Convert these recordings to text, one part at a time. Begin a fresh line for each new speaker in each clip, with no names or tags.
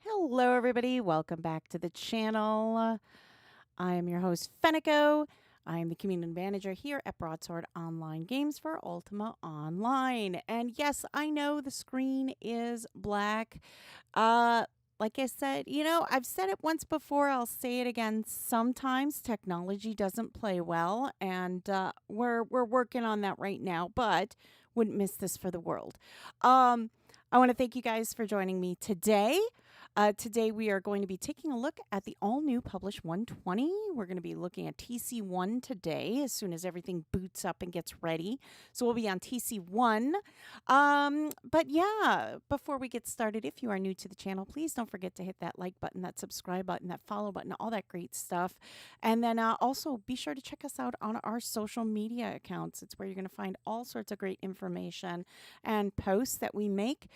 Hello, everybody. Welcome back to the channel. I am your host, Fenneko. I am the community manager here at Broadsword Online Games for Ultima Online. And yes, I know the screen is black. Like I said, I've said it once before. I'll say it again. Sometimes technology doesn't play well, and we're working on that right now. But wouldn't miss this for the world. I want to thank you guys for joining me today. Today we are going to be taking a look at the all-new Publish 120. We're going to be looking at TC1 today as soon as everything boots up and gets ready. So we'll be on TC1. But yeah, before we get started, if you are new to the channel, please don't forget to hit that like button, that subscribe button, that follow button, all that great stuff. And then also be sure to check us out on our social media accounts. It's where you're going to find all sorts of great information and posts that we make.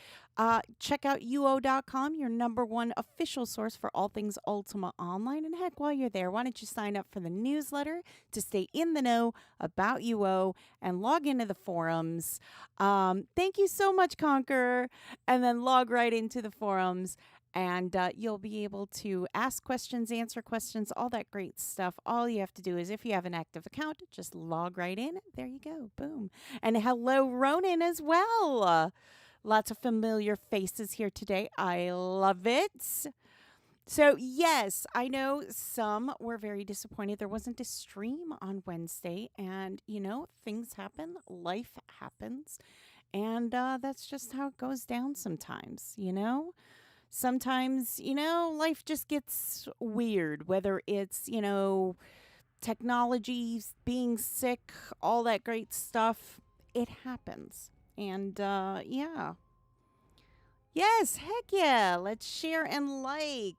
Check out uo.com, your number one official source for all things Ultima Online. And heck, while you're there, why don't you sign up for the newsletter to stay in the know about UO and log into the forums. Thank you so much, Conqueror. And then log right into the forums. And you'll be able to ask questions, answer questions, all that great stuff. All you have to do is, if you have an active account, just log right in. There you go. Boom. And hello, Ronan, as well. Lots of familiar faces here today. I love it. So, yes, I know some were very disappointed there wasn't a stream on Wednesday. And, things happen. Life happens. And that's just how it goes down sometimes, Sometimes, life just gets weird, whether it's, technology, being sick, all that great stuff. It happens. And, yeah. Yes, heck yeah. Let's share and like.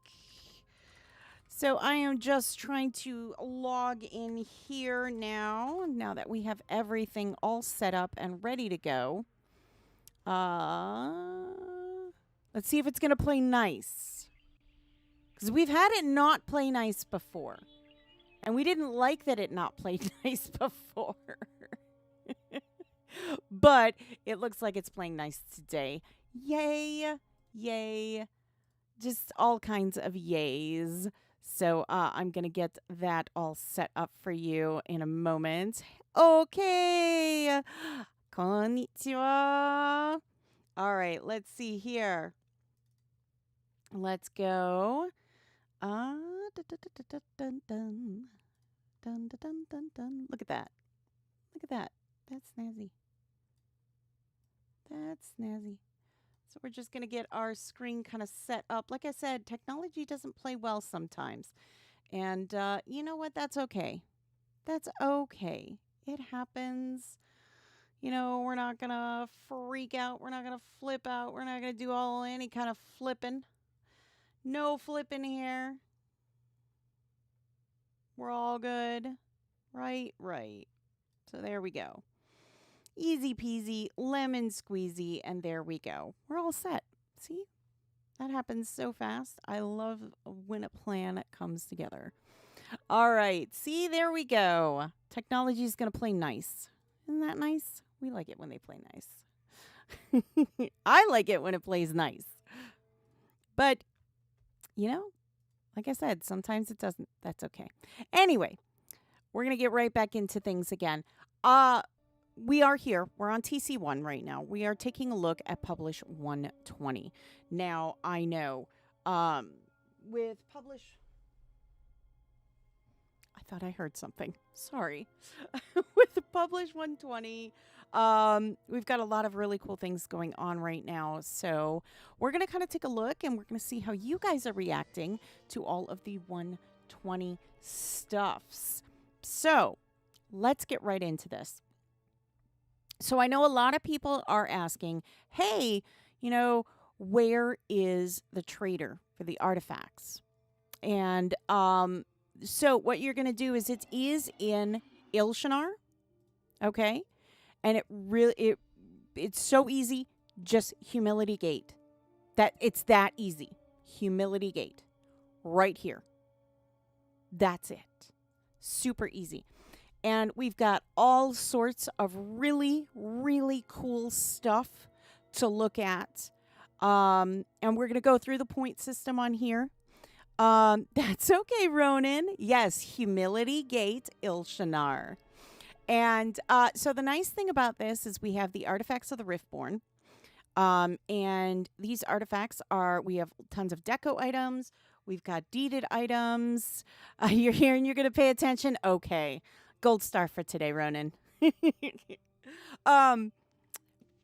So I am just trying to log in here now that we have everything all set up and ready to go. Let's see if it's going to play nice. Because we've had it not play nice before. And we didn't like that it not played nice before. But it looks like it's playing nice today. Yay. Yay. Just all kinds of yays. So I'm going to get that all set up for you in a moment. Okay. Konnichiwa. All right, let's see here. Let's go. Dun, dun, dun, dun, dun. Dun, dun, dun, dun, dun. Look at that. Look at that. That's snazzy. That's snazzy. So we're just going to get our screen kind of set up. Like I said, technology doesn't play well sometimes. And you know what? That's okay. That's okay. It happens. We're not going to freak out. We're not going to flip out. We're not going to do any kind of flipping. No flipping here. We're all good. Right. So there we go. Easy peasy, lemon squeezy, and there we go. We're all set. See? That happens so fast. I love when a plan comes together. All right. See, there we go. Technology is going to play nice. Isn't that nice? We like it when they play nice. I like it when it plays nice. But, like I said, sometimes it doesn't. That's okay. Anyway, we're going to get right back into things again. We are here. We're on TC1 right now. We are taking a look at Publish 120. Now, I know with Publish... I thought I heard something. Sorry. With the Publish 120, we've got a lot of really cool things going on right now. So we're going to kind of take a look, and we're going to see how you guys are reacting to all of the 120 stuffs. So let's get right into this. So I know a lot of people are asking, hey, where is the trader for the artifacts? And so what you're going to do is it is in Ilshanar, okay? And it's so easy, just Humility Gate. It's that easy. Humility Gate. Right here. That's it. Super easy. And we've got all sorts of really, really cool stuff to look at. And we're going to go through the point system on here. That's okay, Ronan. Yes, Humility Gate Ilshanar. And so the nice thing about this is we have the artifacts of the Riftborn. And these artifacts we have tons of deco items. We've got deeded items. You're here and you're going to pay attention. Okay. Gold star for today, Ronan.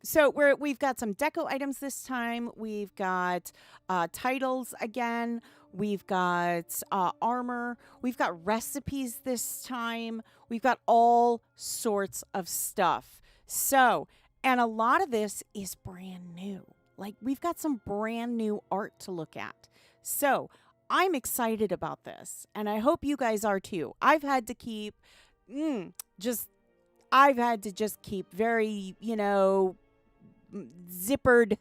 So we've got some deco items this time. We've got titles again. We've got armor. We've got recipes this time. We've got all sorts of stuff. So, and a lot of this is brand new. Like, we've got some brand new art to look at. So, I'm excited about this. And I hope you guys are too. I've had to keep very, zippered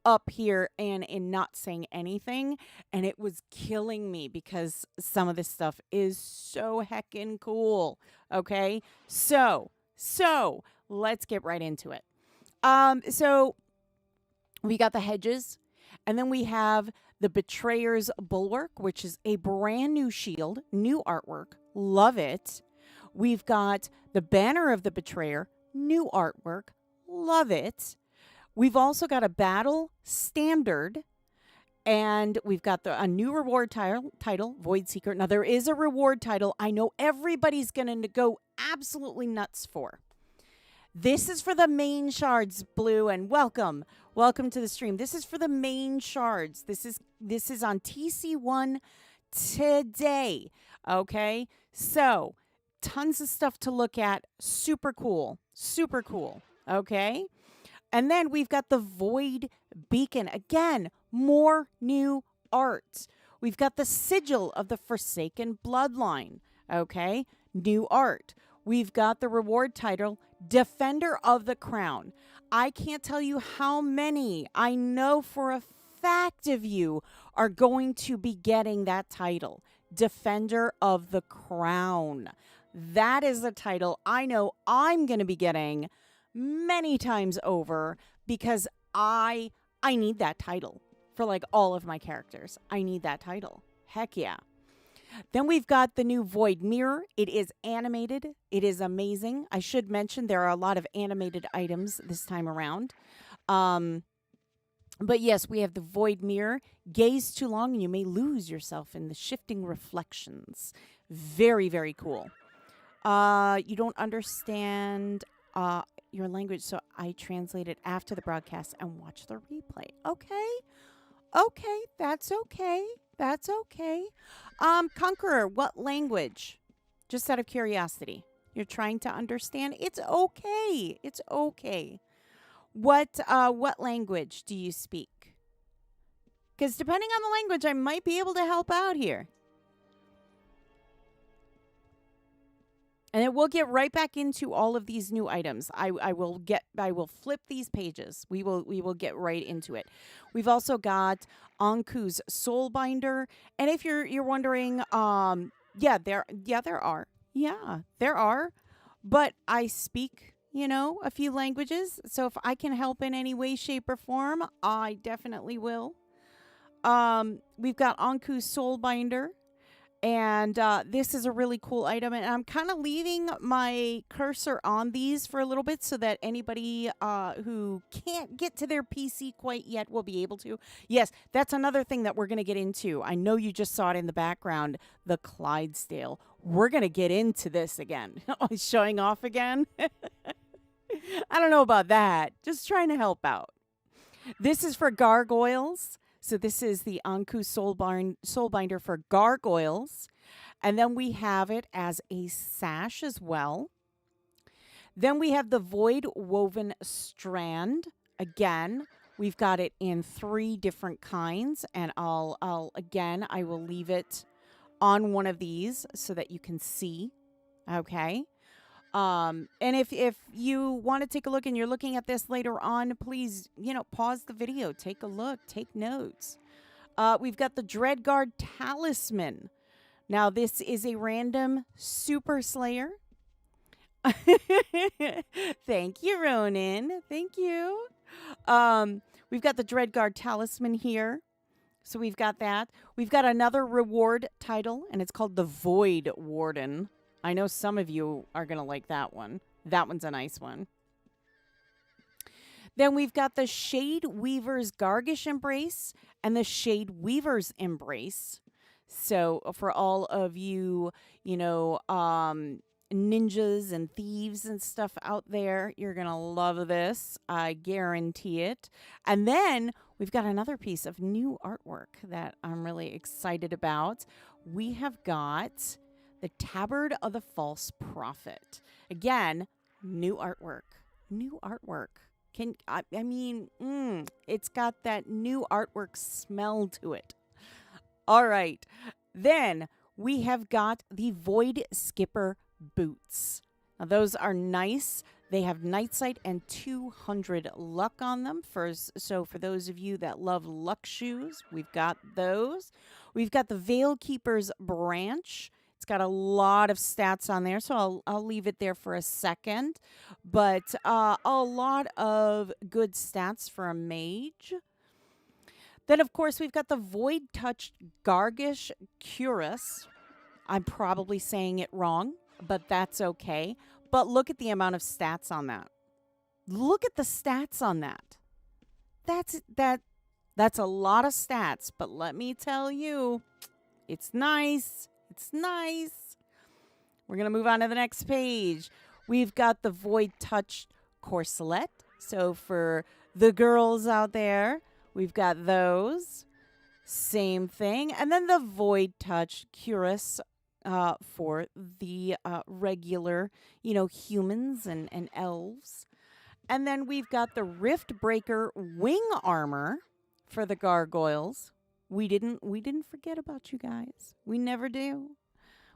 up here and not saying anything, and it was killing me because some of this stuff is so heckin' cool. Okay, so let's get right into it. So we got the hedges, and then we have the Betrayer's Bulwark, which is a brand new shield, new artwork, love it. We've got the Banner of the Betrayer, new artwork, love it. We've also got a battle standard, and we've got a new reward title, Void Seeker. Now, there is a reward title I know everybody's going to go absolutely nuts for. This is for the main shards, Blue, and welcome to the stream. This is for the main shards. This is on TC1 today, okay? So, tons of stuff to look at. Super cool, okay? And then we've got the Void Beacon. Again, more new art. We've got the Sigil of the Forsaken Bloodline. Okay, new art. We've got the reward title, Defender of the Crown. I can't tell you how many I know for a fact of you are going to be getting that title, Defender of the Crown. That is the title I know I'm going to be getting many times over because I need that title for like all of my characters. I need that title. Heck yeah. Then we've got the new Void Mirror. It is animated. It is amazing. I should mention there are a lot of animated items this time around. But yes, we have the Void Mirror. Gaze too long and you may lose yourself in the shifting reflections. Very, very cool. You don't understand your language, so I translate it after the broadcast and watch the replay. Okay, that's okay. Conqueror, what language? Just out of curiosity. You're trying to understand? It's okay. What language do you speak? Because depending on the language, I might be able to help out here. And then we'll get right back into all of these new items. I will flip these pages. We will get right into it. We've also got Anku's Soulbinder. And if you're wondering, there are. But I speak, a few languages. So if I can help in any way, shape, or form, I definitely will. We've got Anku's Soulbinder. And this is a really cool item. And I'm kind of leaving my cursor on these for a little bit so that anybody who can't get to their PC quite yet will be able to. Yes, that's another thing that we're going to get into. I know you just saw it in the background, the Clydesdale. We're going to get into this again. Showing off again? I don't know about that. Just trying to help out. This is for gargoyles. So this is the Anku Soulbinder for gargoyles. And then we have it as a sash as well. Then we have the Void Woven Strand. Again, we've got it in 3 different kinds. And I will leave it on one of these so that you can see. Okay. And if you want to take a look and you're looking at this later on, please, pause the video, take a look, take notes. We've got the Dreadguard Talisman. Now, this is a random Super Slayer. Thank you, Ronan. Thank you. We've got the Dreadguard Talisman here. So we've got that. We've got another reward title, and it's called the Void Warden. I know some of you are going to like that one. That one's a nice one. Then we've got the Shade Weaver's Gargish Embrace and the Shade Weaver's Embrace. So for all of you, ninjas and thieves and stuff out there, you're going to love this. I guarantee it. And then we've got another piece of new artwork that I'm really excited about. We have got the Tabard of the False Prophet. Again, new artwork. New artwork. It's got that new artwork smell to it. All right. Then we have got the Void Skipper boots. Now those are nice. They have night sight and 200 luck on them. So for those of you that love luck shoes, we've got those. We've got the Veil Keeper's branch. It's got a lot of stats on there, so I'll leave it there for a second. But a lot of good stats for a mage. Then, of course, we've got the Void Touched Gargish Cuirass. I'm probably saying it wrong, but that's okay. But look at the amount of stats on that. Look at the stats on that. That's a lot of stats, but let me tell you, it's nice. It's nice. We're going to move on to the next page. We've got the Void Touched Corselet. So for the girls out there, we've got those. Same thing. And then the Void Touched Cuirass for the regular, humans and elves. And then we've got the Rift Breaker Wing Armor for the gargoyles. We didn't forget about you guys. We never do.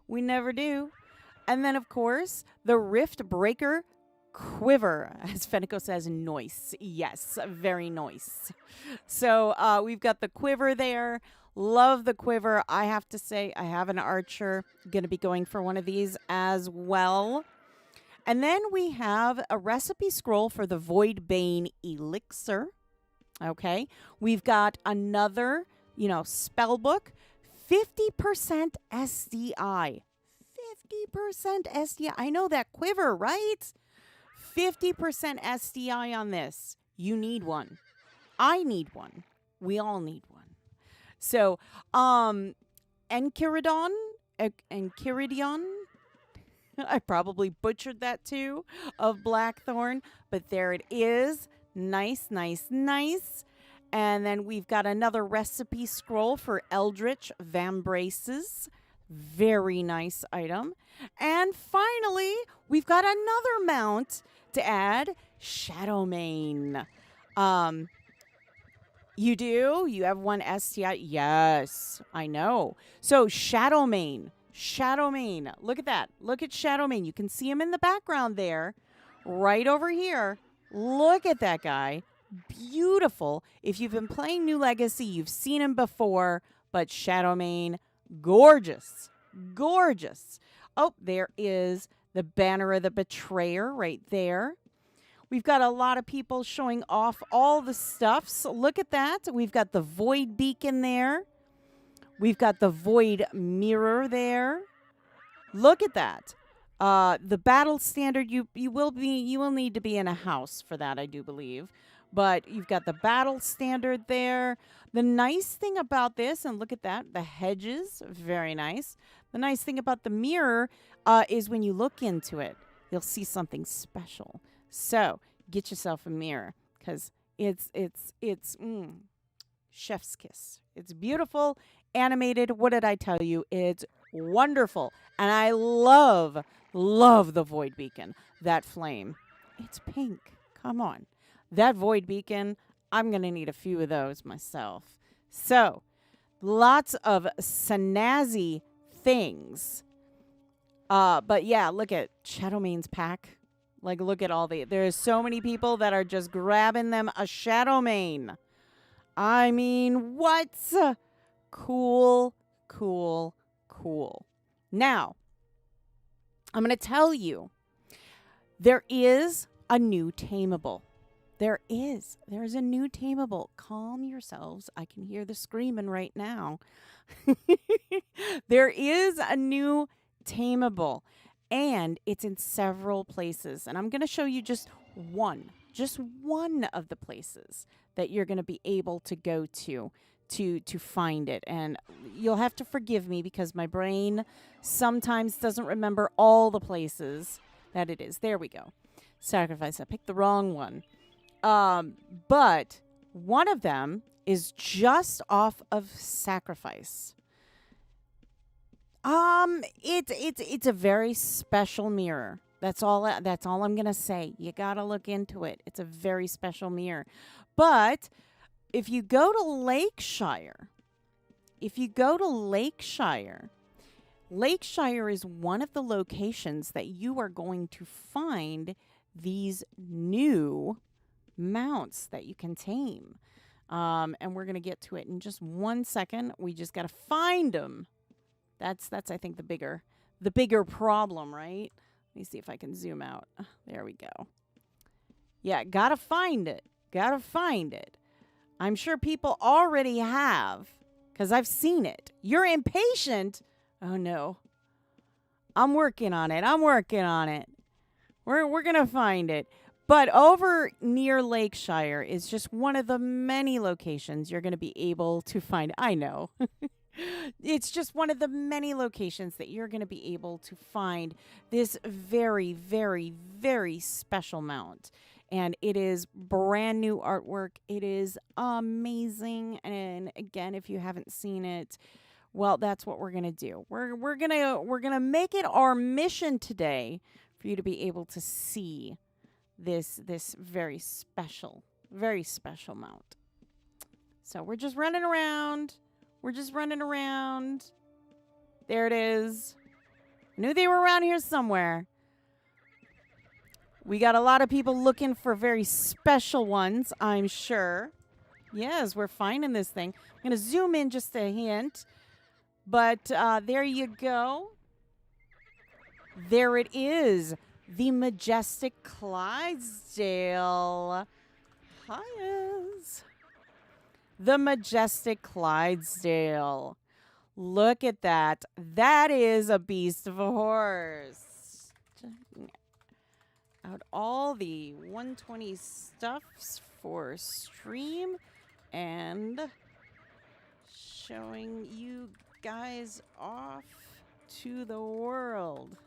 We never do. And then, of course, the Rift Breaker Quiver, as Fenneko says, noise. Yes, very nice. So we've got the quiver there. Love the quiver. I have to say, I have an archer. Going to be going for one of these as well. And then we have a recipe scroll for the Voidbane Elixir. Okay. We've got another, spell book. 50% SDI. 50% SDI. I know that quiver, right? 50% SDI on this. You need one. I need one. We all need one. So, Enchiridion, I probably butchered that too, of Blackthorn, but there it is. Nice, nice, nice. And then we've got another recipe scroll for Eldritch Vambraces. Very nice item. And finally, we've got another mount to add, Shadowmane. You do? You have one STI? Yes, I know. So Shadowmane. Shadowmane. Look at that. Look at Shadowmane. You can see him in the background there. Right over here. Look at that guy. Beautiful. If you've been playing New Legacy, you've seen him before. But Shadowmane, gorgeous. Gorgeous. Oh, there is the Banner of the Betrayer right there. We've got a lot of people showing off all the stuffs. Look at that. We've got the Void Beacon there. We've got the Void Mirror there. Look at that. The Battle Standard, you will need to be in a house for that, I do believe. But you've got the Battle Standard there. The nice thing about this, and look at that, the hedges, very nice. The nice thing about the mirror is when you look into it, you'll see something special. So get yourself a mirror because it's chef's kiss. It's beautiful, animated. What did I tell you? It's wonderful. And I love the Void Beacon, that flame. It's pink. Come on. That Void Beacon, I'm going to need a few of those myself. So lots of snazzy things. But yeah, look at Shadowmane's pack. Like, look at all there's so many people that are just grabbing them a Shadowmane. I mean, what? Cool, cool, cool. Now, I'm going to tell you, there is a new tameable. There's a new tameable. Calm yourselves. I can hear the screaming right now. There is a new tameable, and it's in several places. And I'm going to show you just one of the places that you're going to be able to go to find it. And you'll have to forgive me because my brain sometimes doesn't remember all the places that it is. There we go. Sacrifice. I picked the wrong one. But one of them is just off of Sacrifice. It's a very special mirror. That's all I'm going to say. You got to look into it. It's a very special mirror. But if you go to Lakeshire, Lakeshire is one of the locations that you are going to find these new mounts that you can tame. And we're going to get to it in just 1 second. We just got to find them. That's I think the bigger problem, right? Let me see if I can zoom out. There we go. Yeah, got to find it. I'm sure people already have because I've seen it. You're impatient. Oh no. I'm working on it. We're going to find it. But over near Lakeshire is just one of the many locations you're going to be able to find. I know. It's just one of the many locations that you're going to be able to find this very, very, very special mount. And it is brand new artwork. It is amazing. And again, if you haven't seen it, well, that's what we're going to do. We're going to make it our mission today for you to be able to see this very special mount. So we're just running around. There it is. I knew they were around here somewhere. We got a lot of people looking for very special ones, I'm sure. Yes, we're finding this thing. I'm going to zoom in just a hint. But there you go. There it is. The majestic Clydesdale. Highs. The majestic Clydesdale. Look at that. That is a beast of a horse. Checking out all the 120 stuffs for stream and showing you guys off to the world.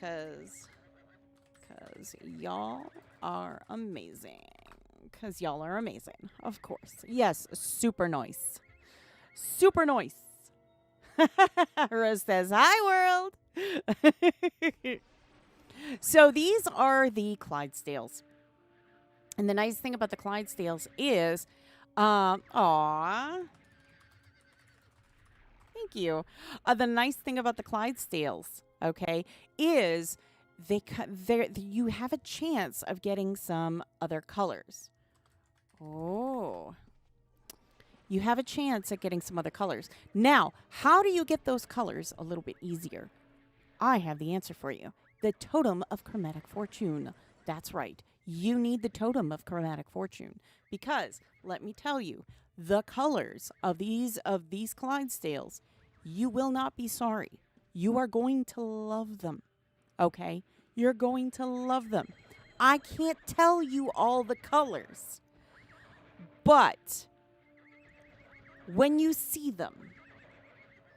Cause y'all are amazing. Of course. Yes, super nice. Rose says, hi, world. So these are the Clydesdales. And the nice thing about the Clydesdales is, thank you. The nice thing about the Clydesdales, okay, is you have a chance of getting some other colors. Oh. You have a chance at getting some other colors. Now, how do you get those colors a little bit easier? I have the answer for you. The Totem of Chromatic Fortune. That's right. You need the Totem of Chromatic Fortune. Because, let me tell you, the colors of these Clydesdales, you will not be sorry. You are going to love them. Okay? You're going to love them. I can't tell you all the colors. But when you see them,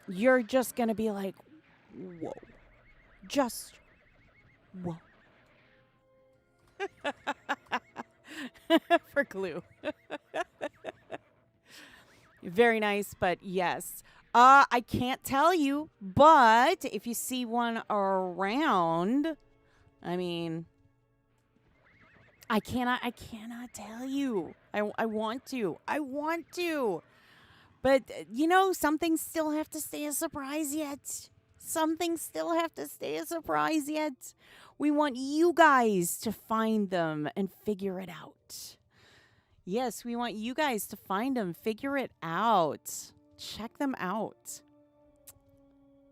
you're just going to be like, whoa. Just whoa. For glue. Very nice, but yes. I can't tell you, but if you see one around, I mean, I cannot tell you. I want to. But, you know, some things still have to stay a surprise yet. We want you guys to find them and figure it out. Yes, we want you guys to find them, figure it out. Check them out.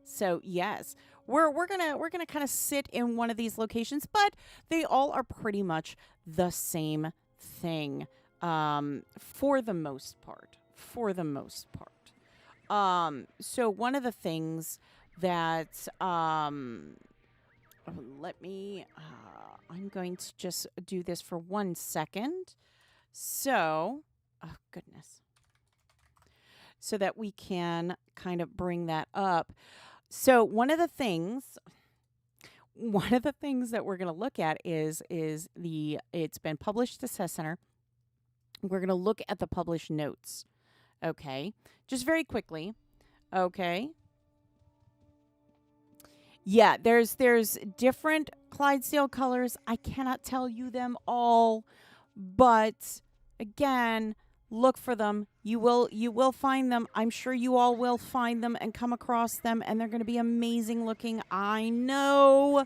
So, yes, we're gonna kind of sit in one of these locations, but they all are pretty much the same thing, for the most part. For the most part. So one of the things that let me I'm going to just do this for 1 second. So, oh goodness. So that we can kind of bring that up. So one of the things that we're going to look at is it's been published to Test Center. We're going to look at the published notes. Okay. Just very quickly. Okay. Yeah, there's different Clydesdale colors. I cannot tell you them all, but again, look for them. You will find them. I'm sure you all will find them and come across them, and they're going to be amazing looking. I know.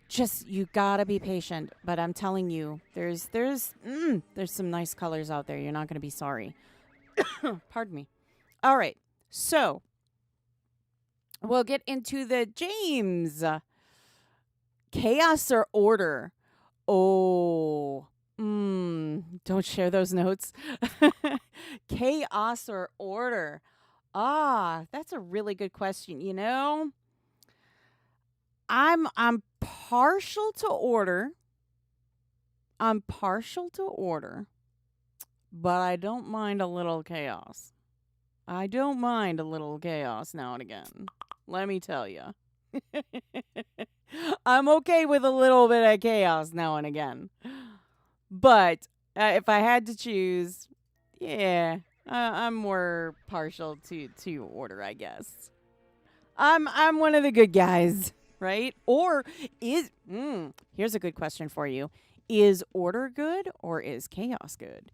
Just you gotta be patient, but I'm telling you, there's some nice colors out there. You're not going to be sorry. Pardon me. All right, so we'll get into the James. Chaos or order? Oh, don't share those notes. Chaos or order? Ah, that's a really good question. You know, I'm partial to order. I'm partial to order, but I don't mind a little chaos. I don't mind a little chaos now and again. Let me tell you. I'm okay with a little bit of chaos now and again. But if I had to choose, yeah, I'm more partial to order, I guess. I'm one of the good guys, right? Or here's a good question for you. Is order good or is chaos good?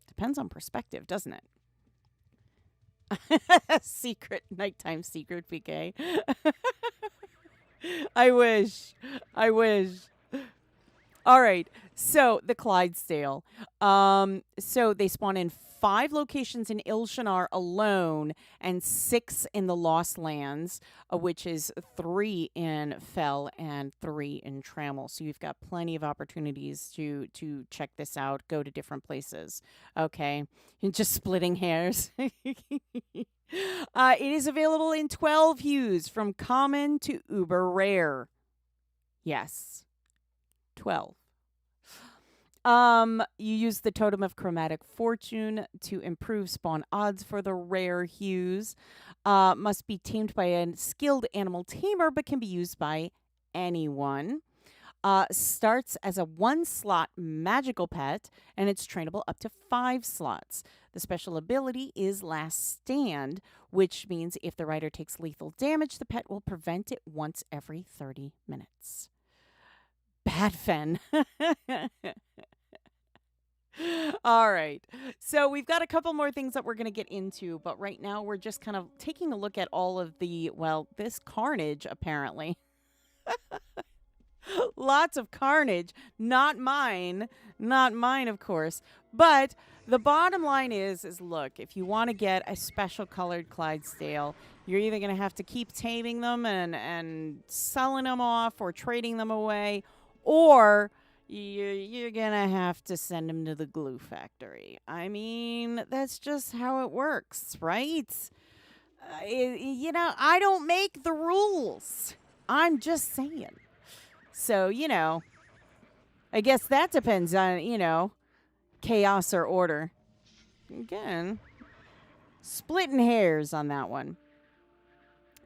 Depends on perspective, doesn't it? Nighttime secret PK. I wish. All right. So the Clydesdale. So they spawn in 5 locations in Ilshanar alone and 6 in the Lost Lands, which is 3 in Fell and 3 in Trammel. So you've got plenty of opportunities to check this out, go to different places. Okay. And just splitting hairs. It is available in 12 hues from common to uber rare. Yes. 12. You use the Totem of Chromatic Fortune to improve spawn odds for the rare hues. Must be tamed by a skilled animal tamer, but can be used by anyone. Starts as a 1-slot magical pet, and it's trainable up to 5 slots. The special ability is Last Stand, which means if the rider takes lethal damage, the pet will prevent it once every 30 minutes. Bad Fen. All right. So we've got a couple more things that we're going to get into, but right now we're just kind of taking a look at all of this carnage, apparently. Lots of carnage. Not mine, of course. But the bottom line is look, if you want to get a special colored Clydesdale, you're either going to have to keep taming them and selling them off or trading them away, or you're going to have to send them to the glue factory. I mean, that's just how it works, right? I don't make the rules. I'm just saying. So, I guess that depends on, chaos or order. Again, splitting hairs on that one.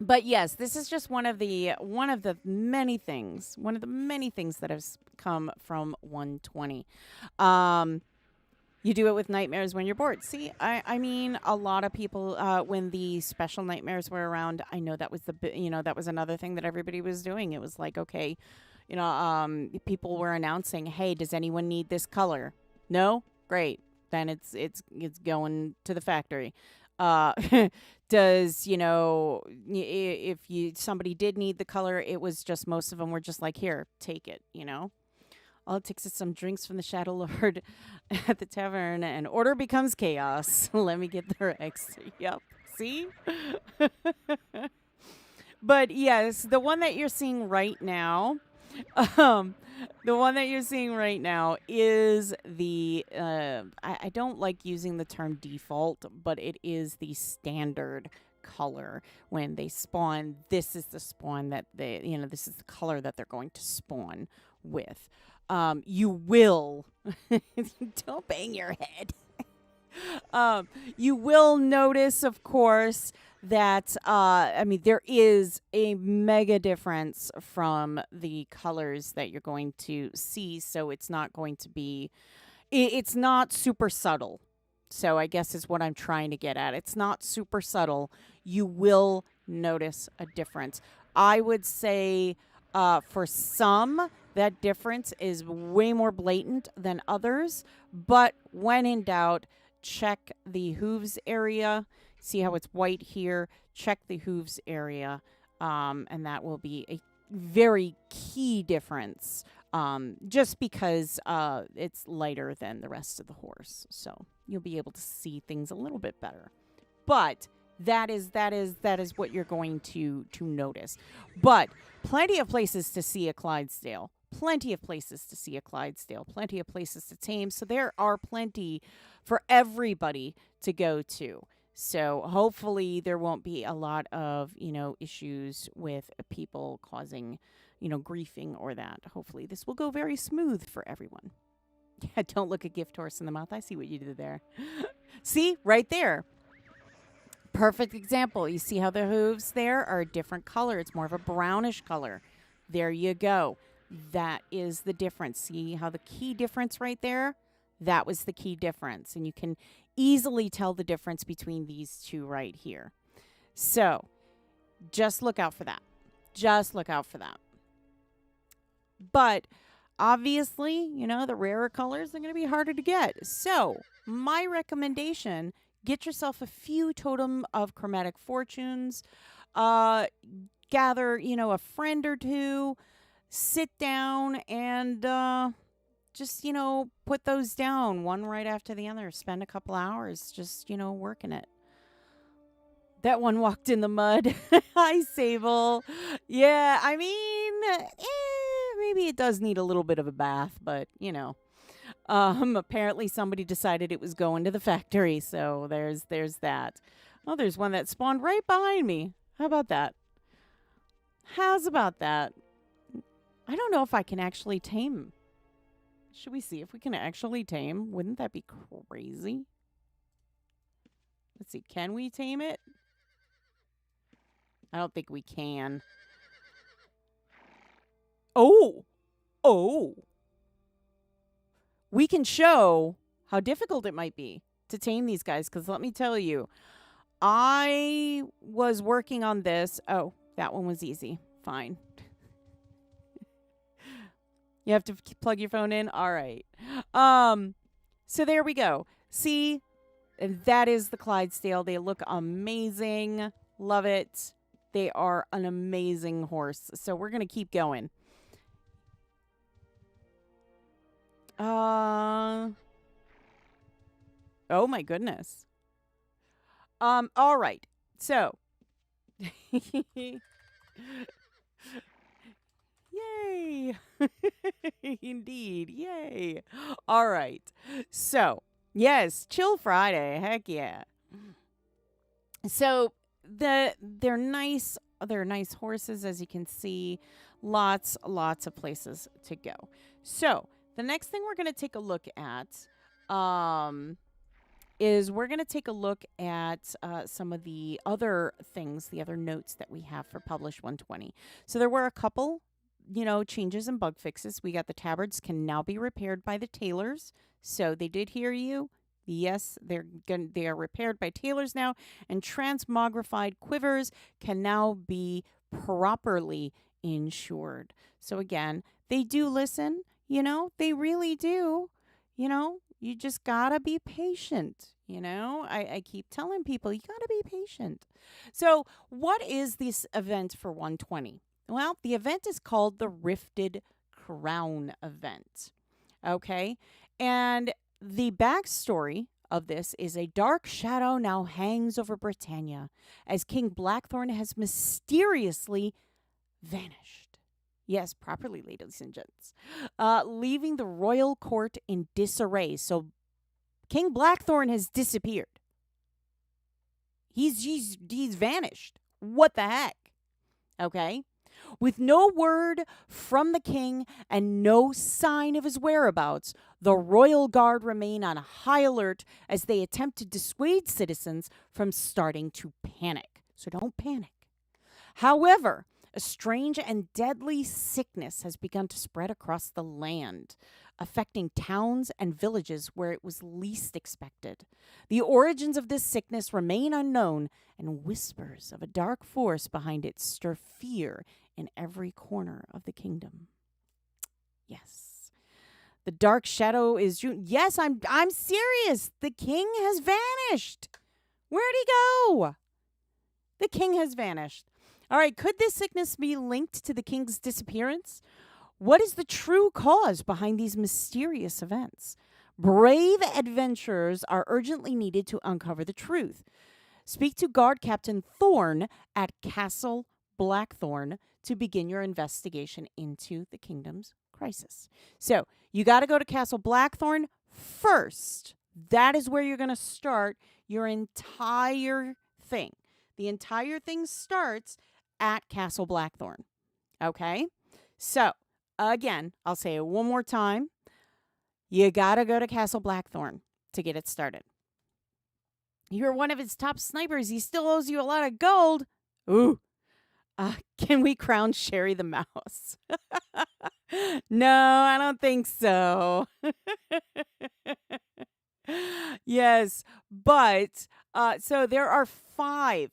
But yes, this is just one of the many things that have come from 120. You do it with nightmares when you're bored. See, I mean, a lot of people, when the special nightmares were around, I know that was that was another thing that everybody was doing. It was like, okay, people were announcing, hey, does anyone need this color? No? Great. Then it's going to the factory. Does, if somebody did need the color, it was just most of them were just like, here, take it, All it takes is some drinks from the Shadow Lord at the tavern, and order becomes chaos. Let me get the Rex. Yep. See? But yes, the one that you're seeing right now, um, the one that you're seeing right now is the, I don't like using the term default, but it is the standard color when they spawn. This is the spawn that this is the color that they're going to spawn with. You will, don't bang your head. You will notice, of course, that there is a mega difference from the colors that you're going to see. So it's not going to be, it's not super subtle. So I guess is what I'm trying to get at. It's not super subtle. You will notice a difference. I would say for some, that difference is way more blatant than others. But when in doubt, check the hooves area. See how it's white here? Check the hooves area. And that will be a very key difference. Just because it's lighter than the rest of the horse. So you'll be able to see things a little bit better. But that is what you're going to notice. But plenty of places to see a Clydesdale. Plenty of places to see a Clydesdale. Plenty of places to tame. So there are plenty for everybody to go to. So hopefully there won't be a lot of, issues with people causing, griefing or that. Hopefully this will go very smooth for everyone. Yeah, don't look a gift horse in the mouth. I see what you did there. See, right there. Perfect example. You see how the hooves there are a different color. It's more of a brownish color. There you go. That is the difference. See how the key difference right there? That was the key difference. And you can easily tell the difference between these two right here. So just look out for that. Just look out for that. But obviously, the rarer colors are going to be harder to get. So my recommendation, get yourself a few Totem of Chromatic Fortunes. Gather, a friend or two. Sit down and just, put those down one right after the other. Spend a couple hours just, working it. That one walked in the mud. Hi, Sable. Yeah, maybe it does need a little bit of a bath, but, apparently somebody decided it was going to the factory, so there's that. Oh, there's one that spawned right behind me. How about that? How's about that? I don't know if I can actually tame. Should we see if we can actually tame? Wouldn't that be crazy? Let's see. Can we tame it? I don't think we can. Oh. We can show how difficult it might be to tame these guys. Because let me tell you, I was working on this. Oh, that one was easy. Fine. You have to plug your phone in? All right. So there we go. See, that is the Clydesdale. They look amazing. Love it. They are an amazing horse. So we're going to keep going. Oh, my goodness. All right. So. Yay. Indeed. Yay. All right. So, yes, Chill Friday. Heck yeah. So, they're nice horses, as you can see. Lots of places to go. So, the next thing we're going to take a look at is we're going to take a look at some of the other things, the other notes that we have for Publish 120. So, there were a couple changes and bug fixes. We got the tabards can now be repaired by the tailors. So they did hear you. Yes, they are repaired by tailors now. And transmogrified quivers can now be properly insured. So again, they do listen. They really do. You just gotta be patient. I keep telling people, you gotta be patient. So what is this event for 120? Well, the event is called the Rifted Crown event. Okay? And the backstory of this is a dark shadow now hangs over Britannia as King Blackthorn has mysteriously vanished. Yes, properly, ladies and gents. Leaving the royal court in disarray. So King Blackthorn has disappeared. He's vanished. What the heck? Okay? With no word from the king and no sign of his whereabouts, the royal guard remain on high alert as they attempt to dissuade citizens from starting to panic. So don't panic. However, a strange and deadly sickness has begun to spread across the land, affecting towns and villages where it was least expected. The origins of this sickness remain unknown, and whispers of a dark force behind it stir fear in every corner of the kingdom. Yes. The dark shadow is June. Yes, I'm serious. The king has vanished. Where'd he go? The king has vanished. All right, could this sickness be linked to the king's disappearance? What is the true cause behind these mysterious events? Brave adventurers are urgently needed to uncover the truth. Speak to Guard Captain Thorn at Castle Blackthorn to begin your investigation into the kingdom's crisis. So, you got to go to Castle Blackthorn first. That is where you're going to start your entire thing. The entire thing starts at Castle Blackthorn. Okay? So, again, I'll say it one more time. You got to go to Castle Blackthorn to get it started. You're one of his top snipers. He still owes you a lot of gold. Ooh. Can we crown Sherry the mouse? No, I don't think so. Yes, but so there are five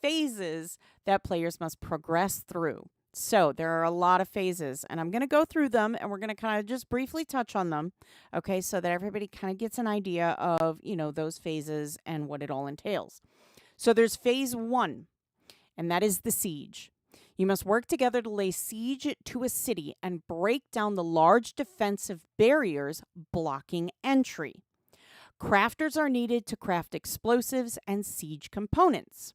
phases that players must progress through. So there are a lot of phases, and I'm going to go through them, and we're going to kind of just briefly touch on them, okay, so that everybody kind of gets an idea of, those phases and what it all entails. So there's phase 1, and that is the siege. You must work together to lay siege to a city and break down the large defensive barriers blocking entry. Crafters are needed to craft explosives and siege components.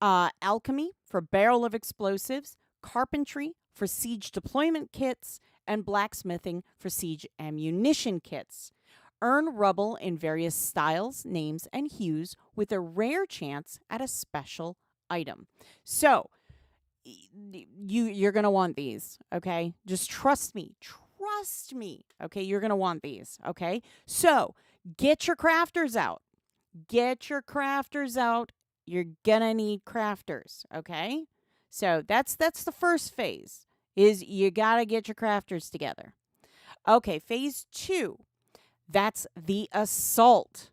Alchemy for barrel of explosives, carpentry for siege deployment kits, and blacksmithing for siege ammunition kits. Earn rubble in various styles, names, and hues with a rare chance at a special item. So, you're going to want these, okay? Just trust me. Trust me, okay? You're going to want these, okay? So, get your crafters out. Get your crafters out. You're going to need crafters, okay? So, that's the first phase, is you got to get your crafters together. Okay, phase 2. That's the assault.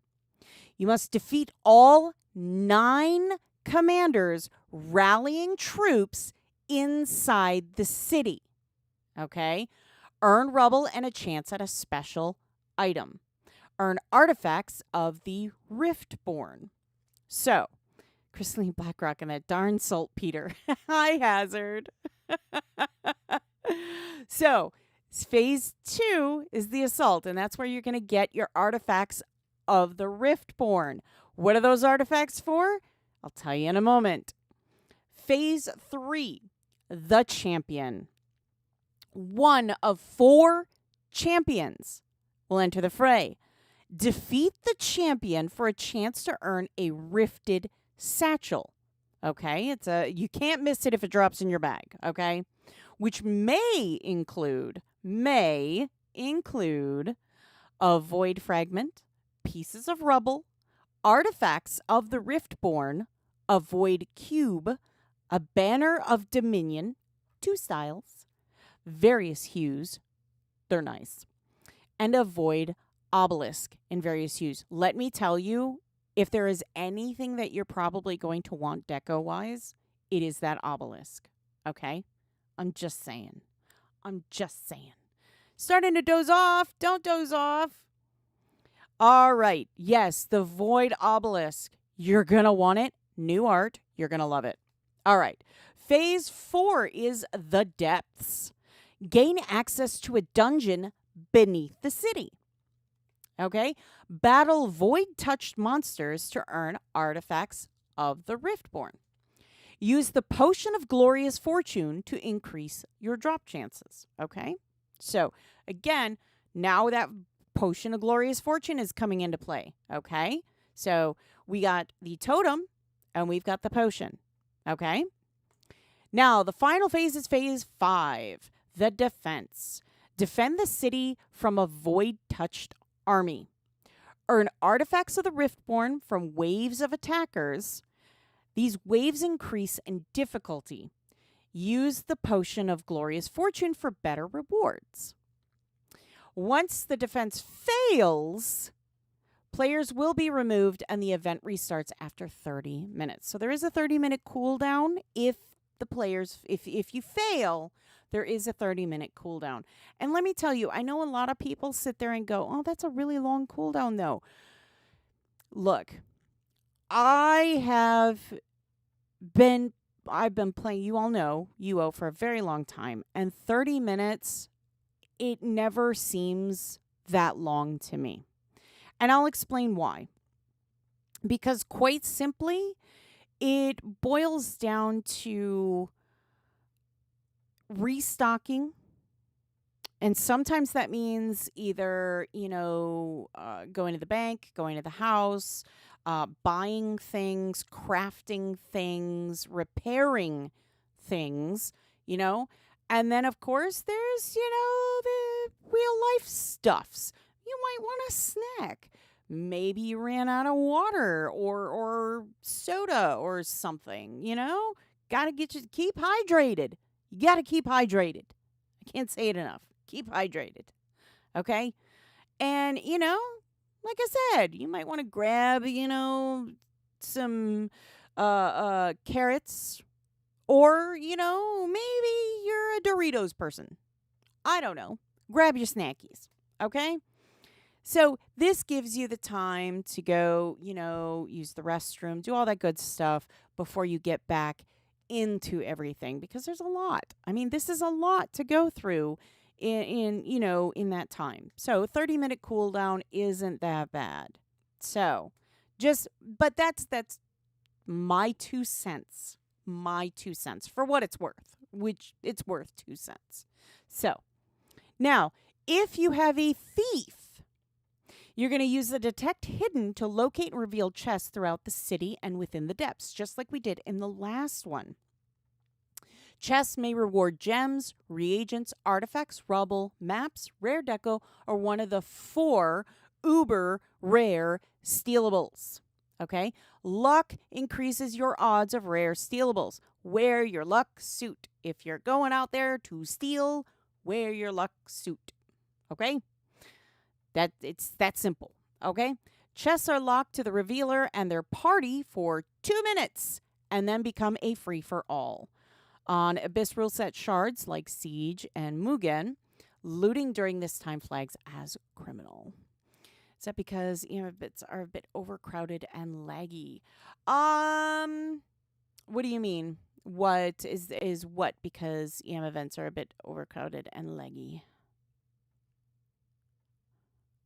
You must defeat all 9 commanders rallying troops inside the city. Okay? Earn rubble and a chance at a special item. Earn artifacts of the Riftborn. So, Crystalline Blackrock and that darn saltpeter. Hi, Hazard. So, phase 2 is the assault, and that's where you're going to get your artifacts of the Riftborn. What are those artifacts for? I'll tell you in a moment. Phase 3, the champion. 1 of 4 champions will enter the fray. Defeat the champion for a chance to earn a rifted satchel. Okay, you can't miss it if it drops in your bag, okay? Which may include a void fragment, pieces of rubble, artifacts of the Riftborn, a void cube, a banner of dominion, 2 styles, various hues, they're nice, and a void obelisk in various hues. Let me tell you, if there is anything that you're probably going to want deco-wise, it is that obelisk, okay? I'm just saying. Starting to doze off. Don't doze off. All right. Yes, the void obelisk. You're going to want it. New art. You're going to love it. All right. Phase 4 is the depths. Gain access to a dungeon beneath the city. Okay? Battle void-touched monsters to earn artifacts of the Riftborn. Use the Potion of Glorious Fortune to increase your drop chances. Okay? So, again, now that Potion of Glorious Fortune is coming into play. Okay? So, we got the totem and we've got the potion. Okay? Now, the final phase is phase 5, the defense. Defend the city from a void-touched army. Earn artifacts of the Riftborn from waves of attackers. These waves increase in difficulty. Use the Potion of Glorious Fortune for better rewards. Once the defense fails, players will be removed and the event restarts after 30 minutes. So there is a 30-minute cooldown if you fail, there is a 30-minute cooldown. And let me tell you, I know a lot of people sit there and go, oh, that's a really long cooldown, though. Look, I've been playing, you all know, UO for a very long time. And 30 minutes, it never seems that long to me. And I'll explain why. Because quite simply, it boils down to restocking. And sometimes that means either, going to the bank, going to the house, buying things, crafting things, repairing things, And then, of course, there's, the real life stuffs. You might want a snack. Maybe you ran out of water or soda or something, Got to keep hydrated. You got to keep hydrated. I can't say it enough. Keep hydrated. Okay? And, like I said, you might want to grab, some carrots. Or, maybe you're a Doritos person. I don't know. Grab your snackies. Okay? So this gives you the time to go, use the restroom, do all that good stuff before you get back into everything, because there's a lot. I mean, this is a lot to go through in that time. So 30-minute cooldown isn't that bad. So but that's my 2 cents. My 2 cents for what it's worth, which it's worth 2 cents. So now, if you have a thief, you're going to use the Detect Hidden to locate and reveal chests throughout the city and within the depths, just like we did in the last one. Chests may reward gems, reagents, artifacts, rubble, maps, rare deco, or one of the 4 uber rare stealables. Okay? Luck increases your odds of rare stealables. Wear your luck suit. If you're going out there to steal, wear your luck suit. Okay? It's that simple. Okay? Chests are locked to the revealer and their party for 2 minutes and then become a free-for-all. On Abyss rule set shards like Siege and Mugen, looting during this time flags as criminal. Is that because bits are a bit overcrowded and laggy? What do you mean? What is what? Because EM events are a bit overcrowded and laggy.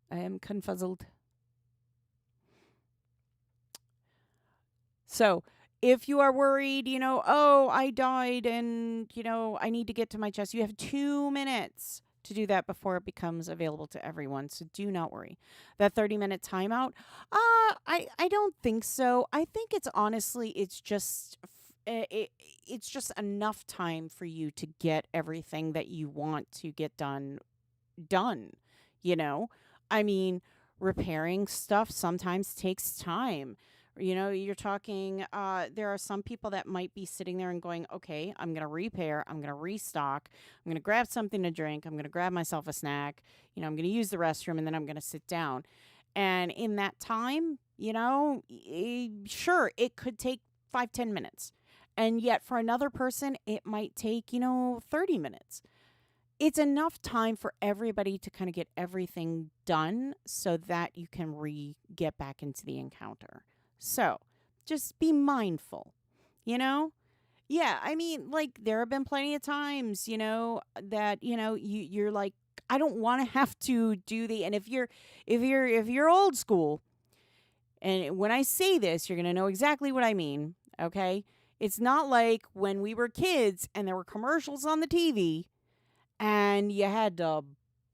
I am confuzzled. So, if you are worried, oh, I died and, I need to get to my chest, you have 2 minutes to do that before it becomes available to everyone. So do not worry. That 30-minute timeout, I don't think so. I think it's just enough time for you to get everything that you want to get done. I mean, repairing stuff sometimes takes time. You're talking, there are some people that might be sitting there and going, okay, I'm going to repair, I'm going to restock, I'm going to grab something to drink, I'm going to grab myself a snack, I'm going to use the restroom, and then I'm going to sit down. And in that time, sure, it could take 5-10 minutes. And yet for another person, it might take, 30 minutes. It's enough time for everybody to kind of get everything done so that you can get back into the encounter. So, just be mindful, Yeah, I mean, like, there have been plenty of times, that, you're like I don't want to have to do and if you're old school, and when I say this, you're going to know exactly what I mean, okay? It's not like when we were kids and there were commercials on the TV and you had to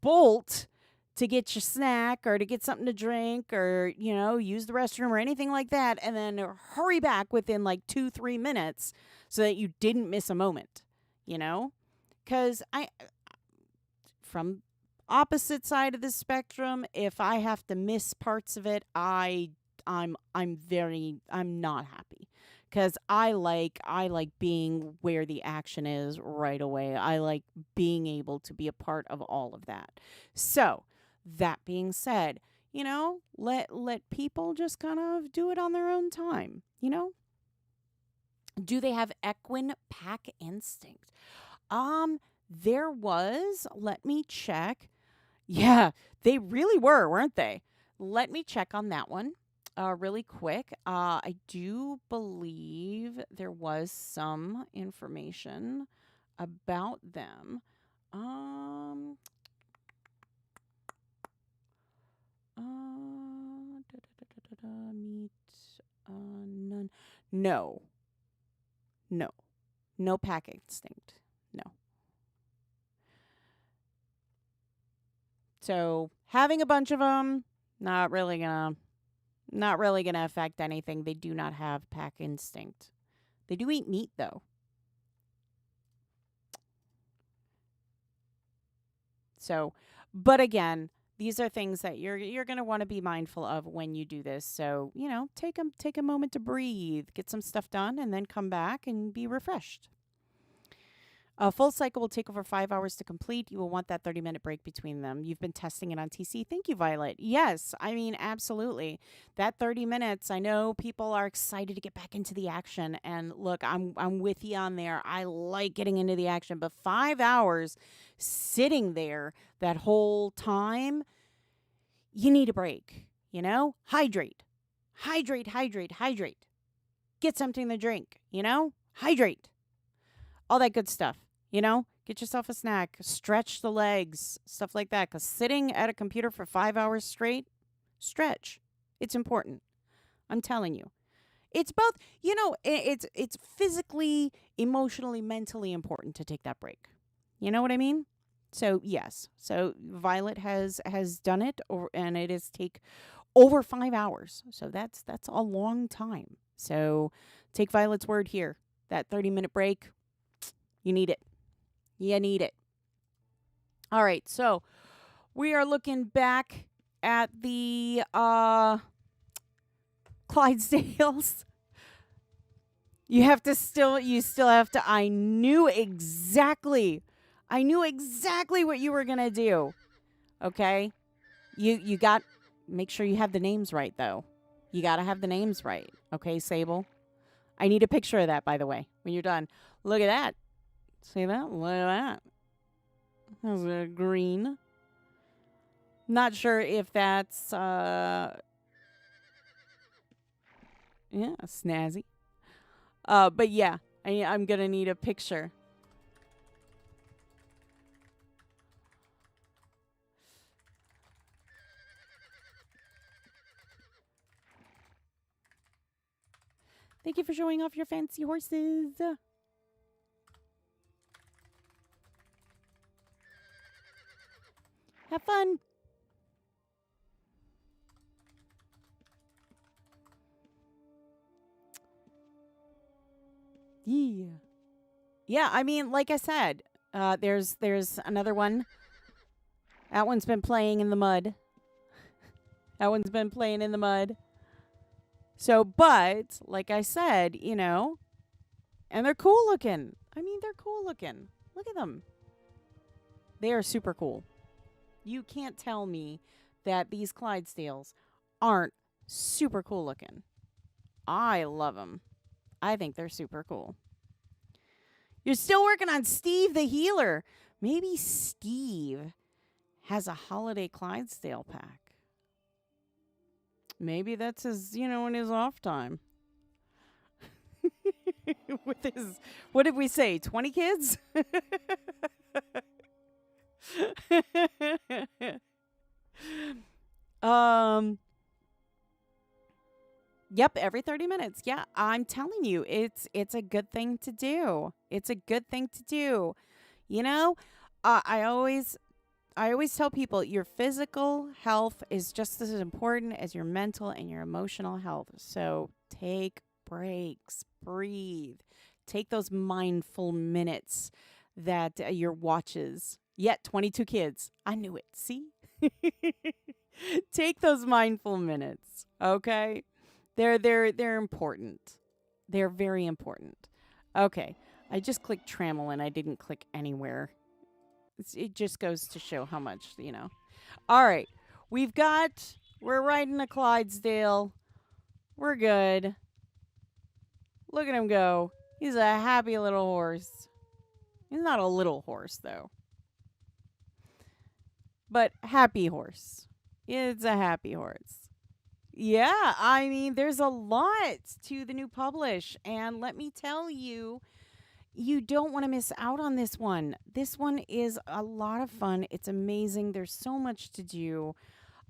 bolt to get your snack or to get something to drink or, use the restroom or anything like that, and then hurry back within like 2-3 minutes so that you didn't miss a moment, Because from opposite side of the spectrum, if I have to miss parts of it, I'm not happy. Because I like being where the action is right away. I like being able to be a part of all of that. So, that being said, let people just kind of do it on their own time, Do they have equine pack instinct? There was, let me check. Yeah, they really were, weren't they? Let me check on that one. Really quick. I do believe there was some information about them. Meet, none. No. No pack instinct. No. So having a bunch of them, not really gonna affect anything. They do not have pack instinct. They do eat meat though. So, but again, these are things that you're going to want to be mindful of when you do this. So, take a moment to breathe, get some stuff done, and then come back and be refreshed. A full cycle will take over 5 hours to complete. You will want that 30-minute break between them. You've been testing it on TC. Thank you, Violet. Yes, I mean, absolutely. That 30 minutes, I know people are excited to get back into the action. And look, I'm with you on there. I like getting into the action. But 5 hours sitting there that whole time, you need a break, Hydrate. Hydrate. Get something to drink, Hydrate. All that good stuff. Get yourself a snack, stretch the legs, stuff like that. Because sitting at a computer for 5 hours straight, stretch. It's important. I'm telling you. It's both, it's physically, emotionally, mentally important to take that break. You know what I mean? So, yes. So, Violet has done it, and it has take over 5 hours. So, that's a long time. So, take Violet's word here. That 30-minute break, you need it. You need it. All right, so we are looking back at the Clydesdales. You still have to. I knew exactly what you were gonna do. Okay, you got. Make sure you have the names right though. You gotta have the names right. Okay, Sable. I need a picture of that, by the way, when you're done. Look at that. See that? Look at that. That's a green. Not sure if that's yeah, snazzy. But yeah, I'm gonna need a picture. Thank you for showing off your fancy horses. Have fun. Yeah. Yeah, I mean, like I said, there's another one. That one's been playing in the mud. So, but, like I said, and they're cool looking. I mean, they're cool looking. Look at them. They are super cool. You can't tell me that these Clydesdales aren't super cool looking. I love them. I think they're super cool. You're still working on Steve the Healer. Maybe Steve has a holiday Clydesdale pack. Maybe that's his, in his off time. With his, what did we say, 20 kids? um Yep, every 30 minutes. Yeah, I'm telling you, it's a good thing to do. It's a good thing to do. You know, I always tell people your physical health is just as important as your mental and your emotional health. So take breaks, breathe, take those mindful minutes that your watches. Yet 22 kids. I knew it. See? Take those mindful minutes, okay? They're important. They're very important. Okay. I just clicked Tramelin. I didn't click anywhere. It just goes to show how much, you know. All right. We're riding a Clydesdale. We're good. Look at him go. He's a happy little horse. He's not a little horse, though. But happy horse. It's a happy horse. Yeah, I mean, there's a lot to the new publish. And let me tell you, you don't want to miss out on this one. This one is a lot of fun. It's amazing. There's so much to do.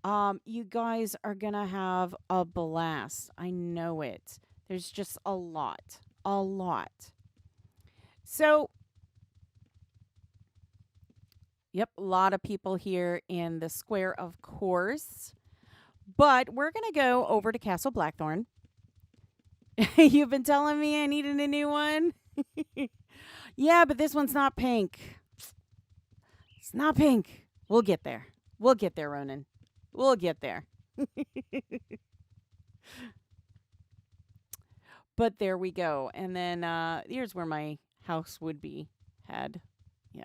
You guys are going to have a blast. I know it. There's just a lot. A lot. So, yep, a lot of people here in the square, of course. But we're going to go over to Castle Blackthorn. You've been telling me I needed a new one? Yeah, but this one's not pink. It's not pink. We'll get there. We'll get there, Ronan. We'll get there. But there we go. And then here's where my house would be had. Yeah.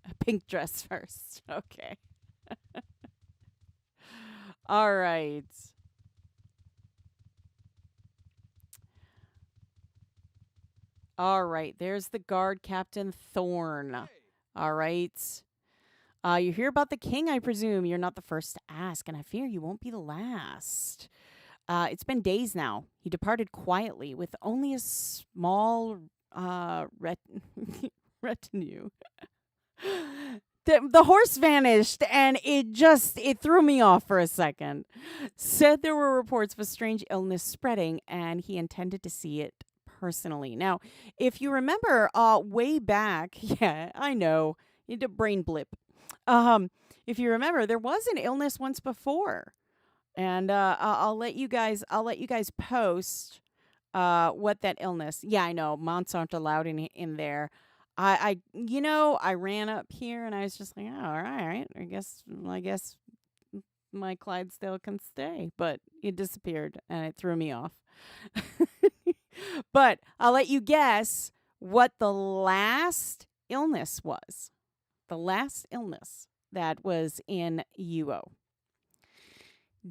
A pink dress first. Okay. All right. All right. There's the guard, Captain Thorn. All right. You hear about the king, I presume. You're not the first to ask, and I fear you won't be the last. It's been days now. He departed quietly with only a small retinue. The horse vanished, and it threw me off for a second. Said there were reports of a strange illness spreading, and he intended to see it personally. Now, if you remember, way back, yeah, I know, you did a brain blip. If you remember, there was an illness once before, and I'll let you guys post what that illness. Yeah, I know mounts aren't allowed in there. I ran up here and I was just like, oh, all right, I guess my Clydesdale can stay, but it disappeared and it threw me off. But I'll let you guess what the last illness was. The last illness that was in UO.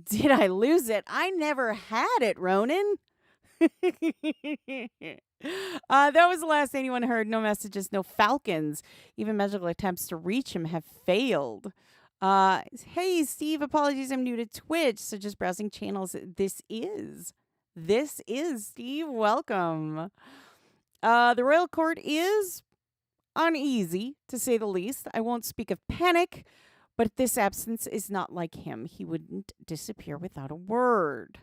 Did I lose it? I never had it, Ronan. That was the last anyone heard. No messages, no falcons. Even magical attempts to reach him have failed. Hey, Steve, apologies. I'm new to Twitch, so just browsing channels. This is Steve. Welcome. The royal court is uneasy, to say the least. I won't speak of panic, but this absence is not like him. He wouldn't disappear without a word.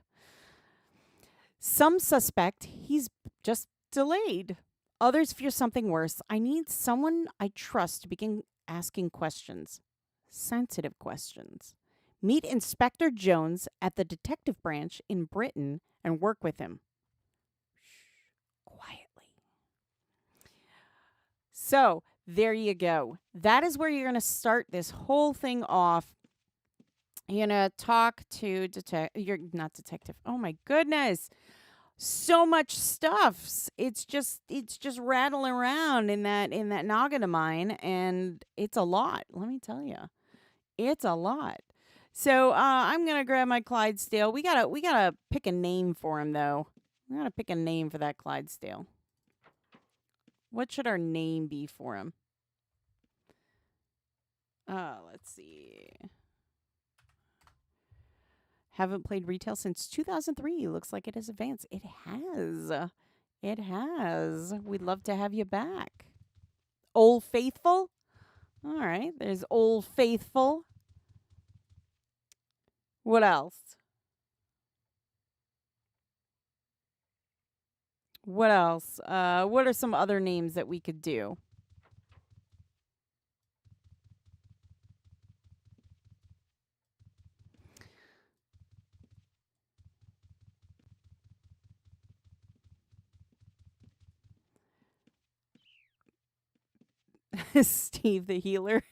Some suspect he's just delayed. Others fear something worse. I need someone I trust to begin asking questions. Sensitive questions. Meet Inspector Jones at the detective branch in Britain and work with him. Shh, quietly. So, there you go. That is where you're going to start this whole thing off. You're going to talk to you're not detective. Oh my goodness. So much stuff. It's just rattling around in that noggin of mine, and it's a lot. Let me tell you. It's a lot. So I'm going to grab my Clydesdale. We gotta pick a name for him, though. We got to pick a name for that Clydesdale. What should our name be for him? Let's see. Haven't played retail since 2003. Looks like it has advanced. It has. It has. We'd love to have you back. Old Faithful? All right. There's Old Faithful. What else? What else? What are some other names that we could do? Steve the Healer.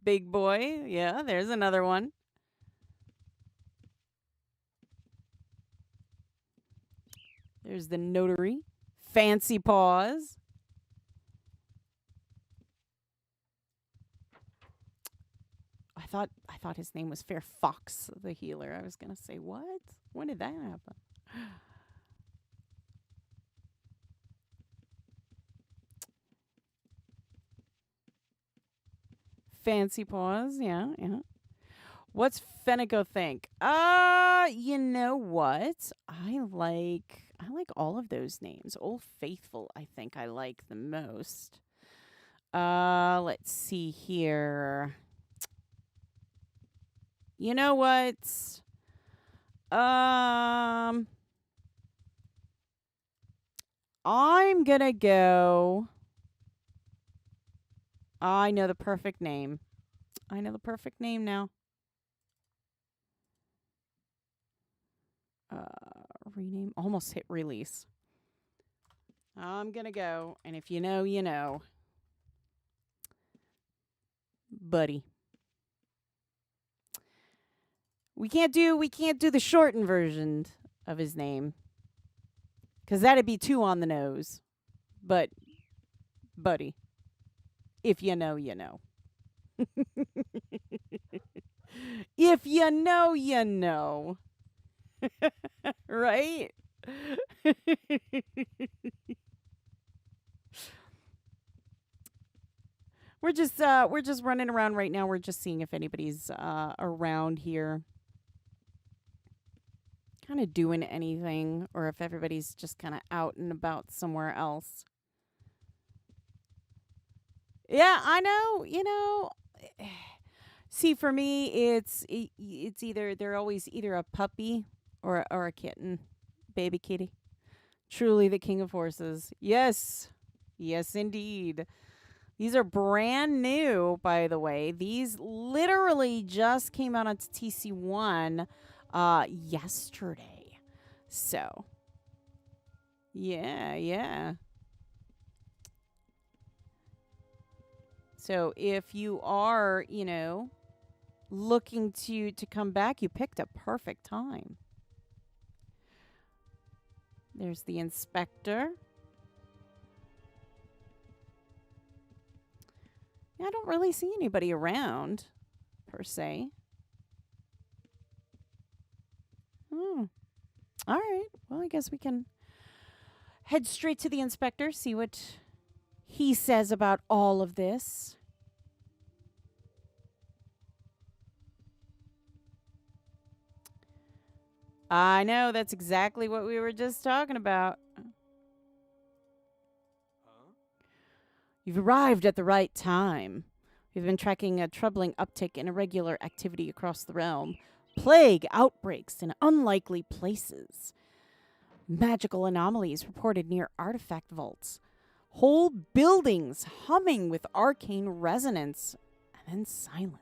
Big Boy. Yeah, there's another one. There's the Notary. Fancy Paws. I thought his name was Fair Fox the Healer. I was gonna say, what? When did that happen? Fancy Paws, yeah, yeah. What's Fenneko think? You know what? I like all of those names. Old Faithful, I think I like the most. Let's see here. You know what? I'm gonna go. I know the perfect name. I know the perfect name now. Rename. Almost hit release. I'm gonna go, and if you know, you know. Buddy. We can't do the shortened version of his name. Cause that'd be too on the nose. But Buddy. If you know, you know. If you know, you know. Right? We're just running around right now. We're just seeing if anybody's around here, kind of doing anything, or if everybody's just kind of out and about somewhere else. Yeah, I know. See, for me, it's either they're always either a puppy or a kitten, baby kitty. Truly the king of horses. Yes, yes, indeed. These are brand new, by the way. These literally just came out on TC1 yesterday. So, yeah, yeah. So if you are, looking to come back, you picked a perfect time. There's the inspector. Yeah, I don't really see anybody around, per se. Oh, all right. Well, I guess we can head straight to the inspector, see what he says about all of this. I know, that's exactly what we were just talking about. You've arrived at the right time. We've been tracking a troubling uptick in irregular activity across the realm. Plague outbreaks in unlikely places. Magical anomalies reported near artifact vaults. Whole buildings humming with arcane resonance. And then silence.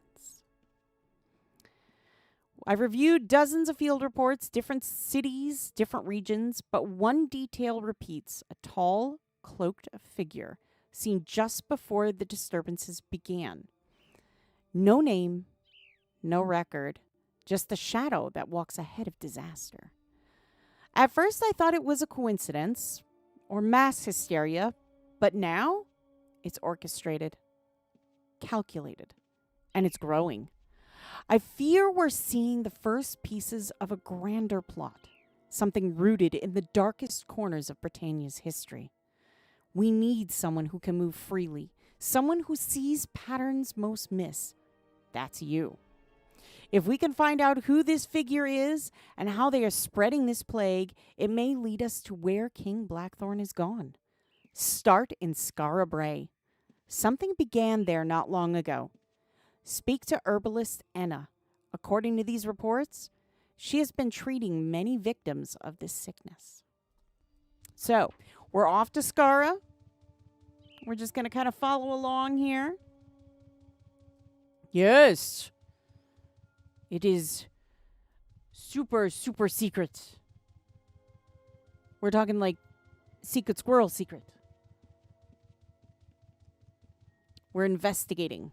I've reviewed dozens of field reports, different cities, different regions, but one detail repeats: a tall, cloaked figure seen just before the disturbances began. No name, no record, just the shadow that walks ahead of disaster. At first, I thought it was a coincidence or mass hysteria, but now it's orchestrated, calculated, and it's growing. I fear we're seeing the first pieces of a grander plot, something rooted in the darkest corners of Britannia's history. We need someone who can move freely, someone who sees patterns most miss. That's you. If we can find out who this figure is and how they are spreading this plague, it may lead us to where King Blackthorn is gone. Start in Skara Brae. Something began there not long ago. Speak to herbalist Anna. According to these reports, she has been treating many victims of this sickness. So, we're off to Skara. We're just going to kind of follow along here. Yes. It is super, super secret. We're talking like secret squirrel secret. We're investigating.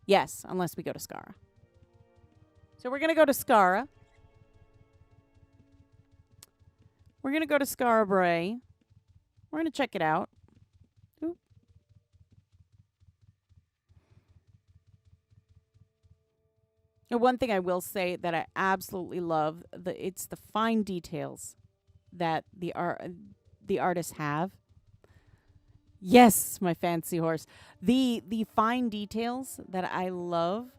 Yes, unless we go to Skara. So we're going to go to Skara. We're going to go to Skara Bray. We're going to check it out. Oop. One thing I will say that I absolutely love, it's the fine details that the artists have. Yes, my fancy horse. The fine details that I love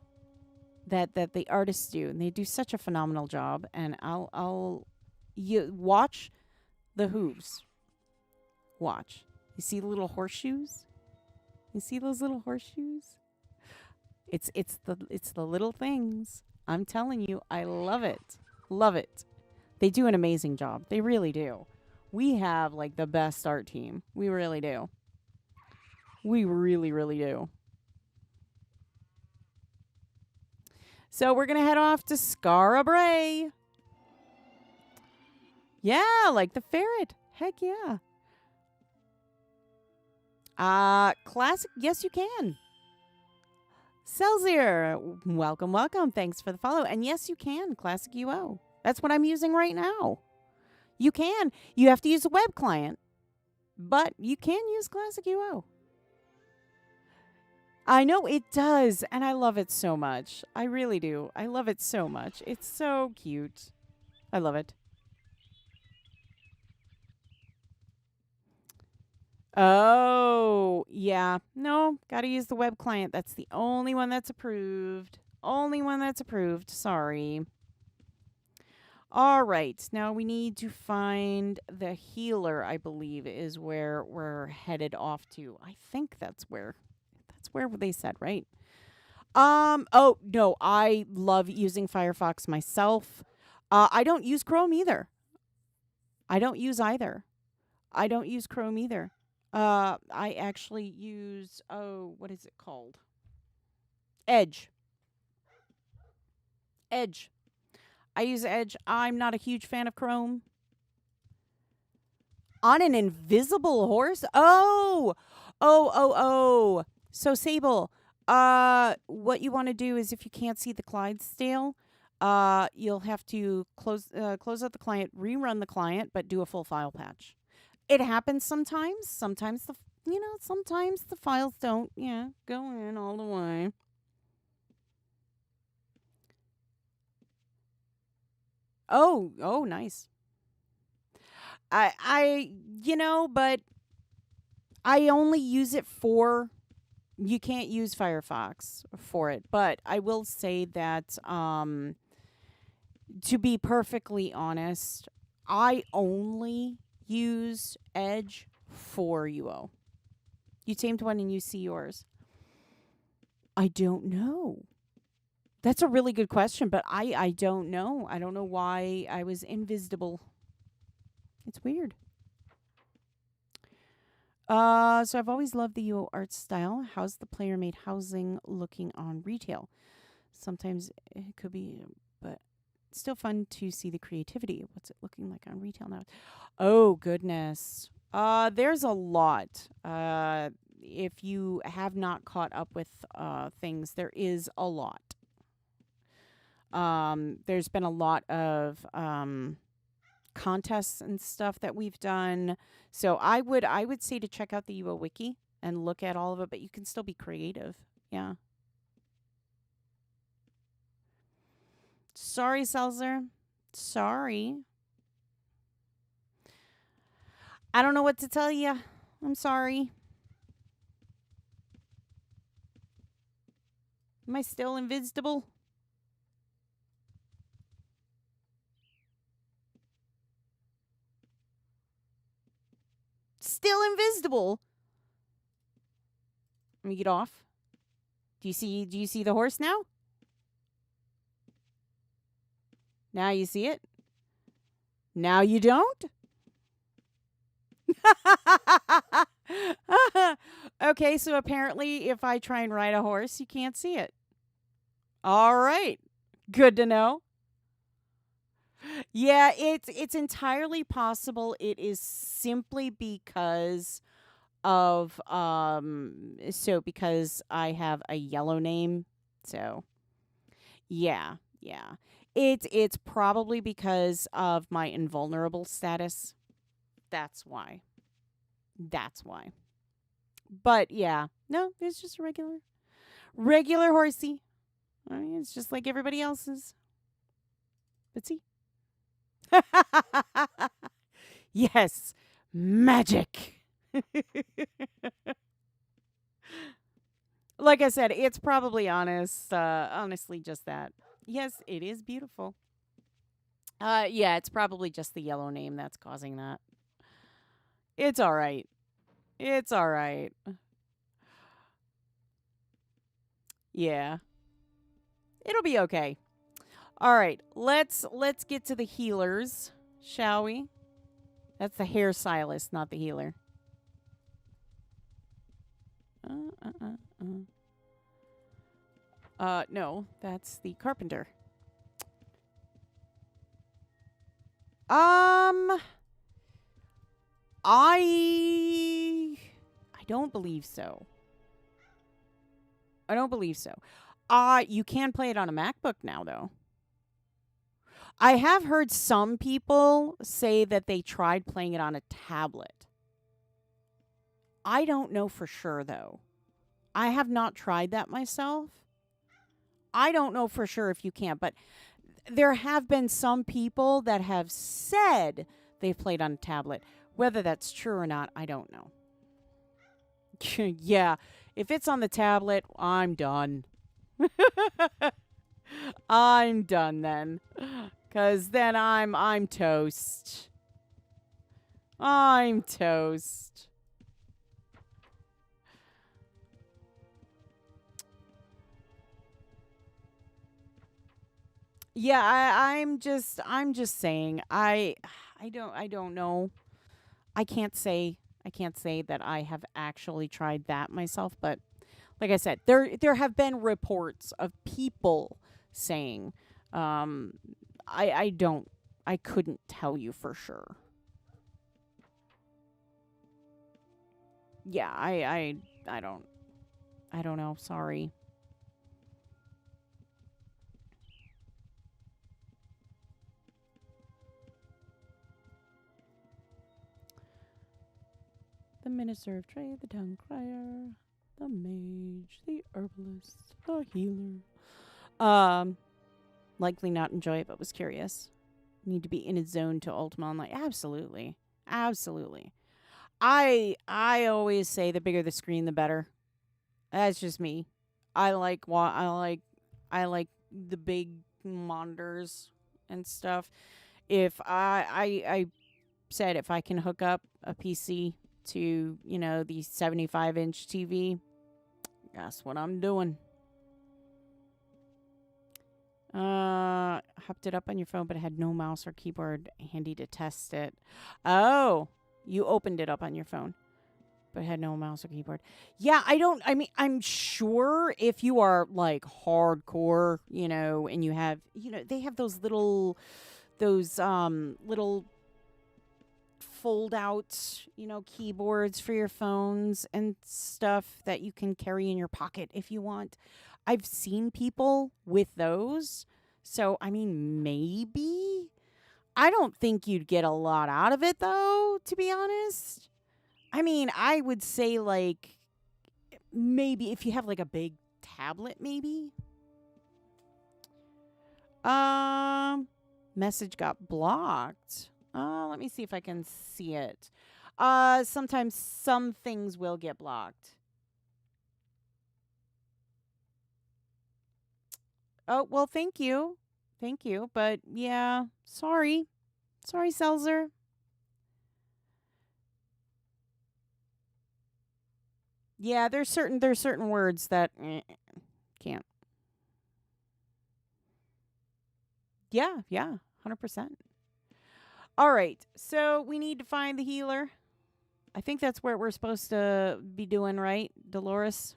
that the artists do, and they do such a phenomenal job. And you watch the hooves. Watch. You see the little horseshoes? You see those little horseshoes? It's the little things. I'm telling you, I love it. Love it. They do an amazing job. They really do. We have like the best art team. We really do. We really, really do. So we're going to head off to Skara Bray. Yeah, like the ferret. Heck yeah. Classic. Yes, you can. Celsior. Welcome, welcome. Thanks for the follow. And yes, you can. Classic UO. That's what I'm using right now. You can. You have to use a web client. But you can use Classic UO. I know it does, and I love it so much. I really do. I love it so much. It's so cute. I love it. Oh, yeah. No, got to use the web client. That's the only one that's approved. Only one that's approved. Sorry. All right. Now we need to find the healer, I believe, is where we're headed off to. I think that's where they said, right? Oh, no, I love using Firefox myself. I don't use Chrome either. I don't use either. I don't use Chrome either. I actually use, what is it called? Edge. Edge. I use Edge. I'm not a huge fan of Chrome. On an invisible horse? Oh. So, Sable, what you want to do is if you can't see the Clydesdale, you'll have to close out the client, rerun the client, but do a full file patch. It happens sometimes. Sometimes the files don't, go in all the way. Oh, nice. But I only use it for. You can't use Firefox for it, but I will say that, to be perfectly honest, I only use Edge for UO. You tamed one and you see yours. I don't know. That's a really good question, but I don't know. I don't know why I was invisible. It's weird. So I've always loved the UO art style. How's the player-made housing looking on retail? Sometimes it could be, but it's still fun to see the creativity. What's it looking like on retail now? Oh, goodness. There's a lot. If you have not caught up with things, there is a lot. There's been a lot of contests and stuff that we've done. So I would say to check out the UO Wiki and look at all of it, but you can still be creative. Yeah. Sorry, Seltzer. Sorry. I don't know what to tell you. I'm sorry. Am I still invisible? Still invisible. Let me get off. Do you see the horse now? Now you see it? Now you don't? Okay, so apparently if I try and ride a horse, you can't see it. All right. Good to know. Yeah, it's entirely possible it is simply because of because I have a yellow name. So, yeah, yeah. It's probably because of my invulnerable status. That's why. That's why. But yeah, no, it's just a regular horsey. I mean, it's just like everybody else's. But see. Yes, magic. Like I said, it's probably honestly just that. Yes, it is beautiful. Yeah, it's probably just the yellow name that's causing that. It's all right. It's all right. Yeah. It'll be okay. All right. Let's get to the healers, shall we? That's the hairstylist, not the healer. No, that's the carpenter. I don't believe so. I don't believe so. You can play it on a MacBook now, though. I have heard some people say that they tried playing it on a tablet. I don't know for sure, though. I have not tried that myself. I don't know for sure if you can, but there have been some people that have said they've played on a tablet. Whether that's true or not, I don't know. Yeah, if it's on the tablet, I'm done. I'm done then. 'Cause then I'm toast. I'm toast. Yeah, I'm just saying. I don't know. I can't say that I have actually tried that myself, but like I said, there have been reports of people saying I don't I couldn't tell you for sure. Yeah, I don't know, sorry. The minister of trade, the town crier, the mage, the herbalist, the healer. Um Likely not enjoy it, but was curious. Need to be in its zone to Ultima Online. Absolutely. Absolutely. I always say the bigger the screen the better. That's just me. I like I like the big monitors and stuff. If I said if I can hook up a PC to, the 75-inch TV, that's what I'm doing. Hopped it up on your phone, but it had no mouse or keyboard handy to test it. Oh, you opened it up on your phone, but it had no mouse or keyboard. Yeah, I mean, I'm sure if you are like hardcore, and you have, they have those little fold out, keyboards for your phones and stuff that you can carry in your pocket if you want. I've seen people with those. So, I mean, maybe. I don't think you'd get a lot out of it, though, to be honest. I mean, I would say, like, maybe if you have, like, a big tablet, maybe. Message got blocked. Let me see if I can see it. Sometimes some things will get blocked. Oh, well, thank you. Thank you. But yeah, sorry. Sorry, Selzer. Yeah, there's certain words that can't. Yeah, yeah, 100%. All right, so we need to find the healer. I think that's where we're supposed to be doing, right, Dolores?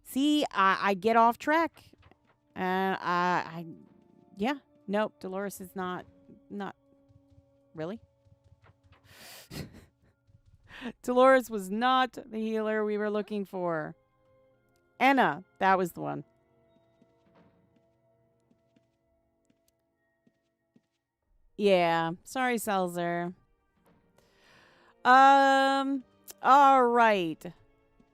See, I get off track, and yeah, nope, Dolores is not really. Dolores was not the healer we were looking for. Anna, that was the one. Yeah, sorry, Selzer. Um, all right.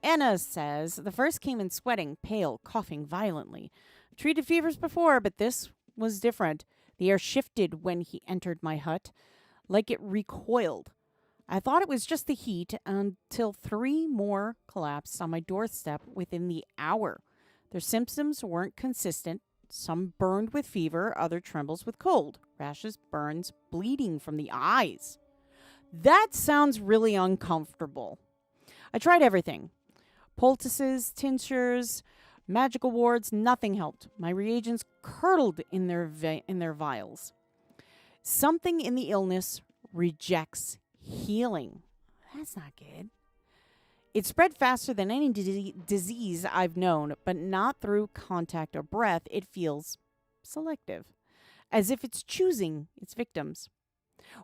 Anna says the first came in sweating, pale, coughing violently. I've treated fevers before, but this was different. The air shifted when he entered my hut, like it recoiled. I thought it was just the heat until 3 more collapsed on my doorstep within the hour. Their symptoms weren't consistent. Some burned with fever, other trembles with cold, rashes, burns, bleeding from the eyes. That sounds really uncomfortable. I tried everything. Poultices, tinctures, magical wards, nothing helped. My reagents curdled in their vials. Something in the illness rejects healing. That's not good. It spread faster than any disease I've known, but not through contact or breath. It feels selective, as if it's choosing its victims.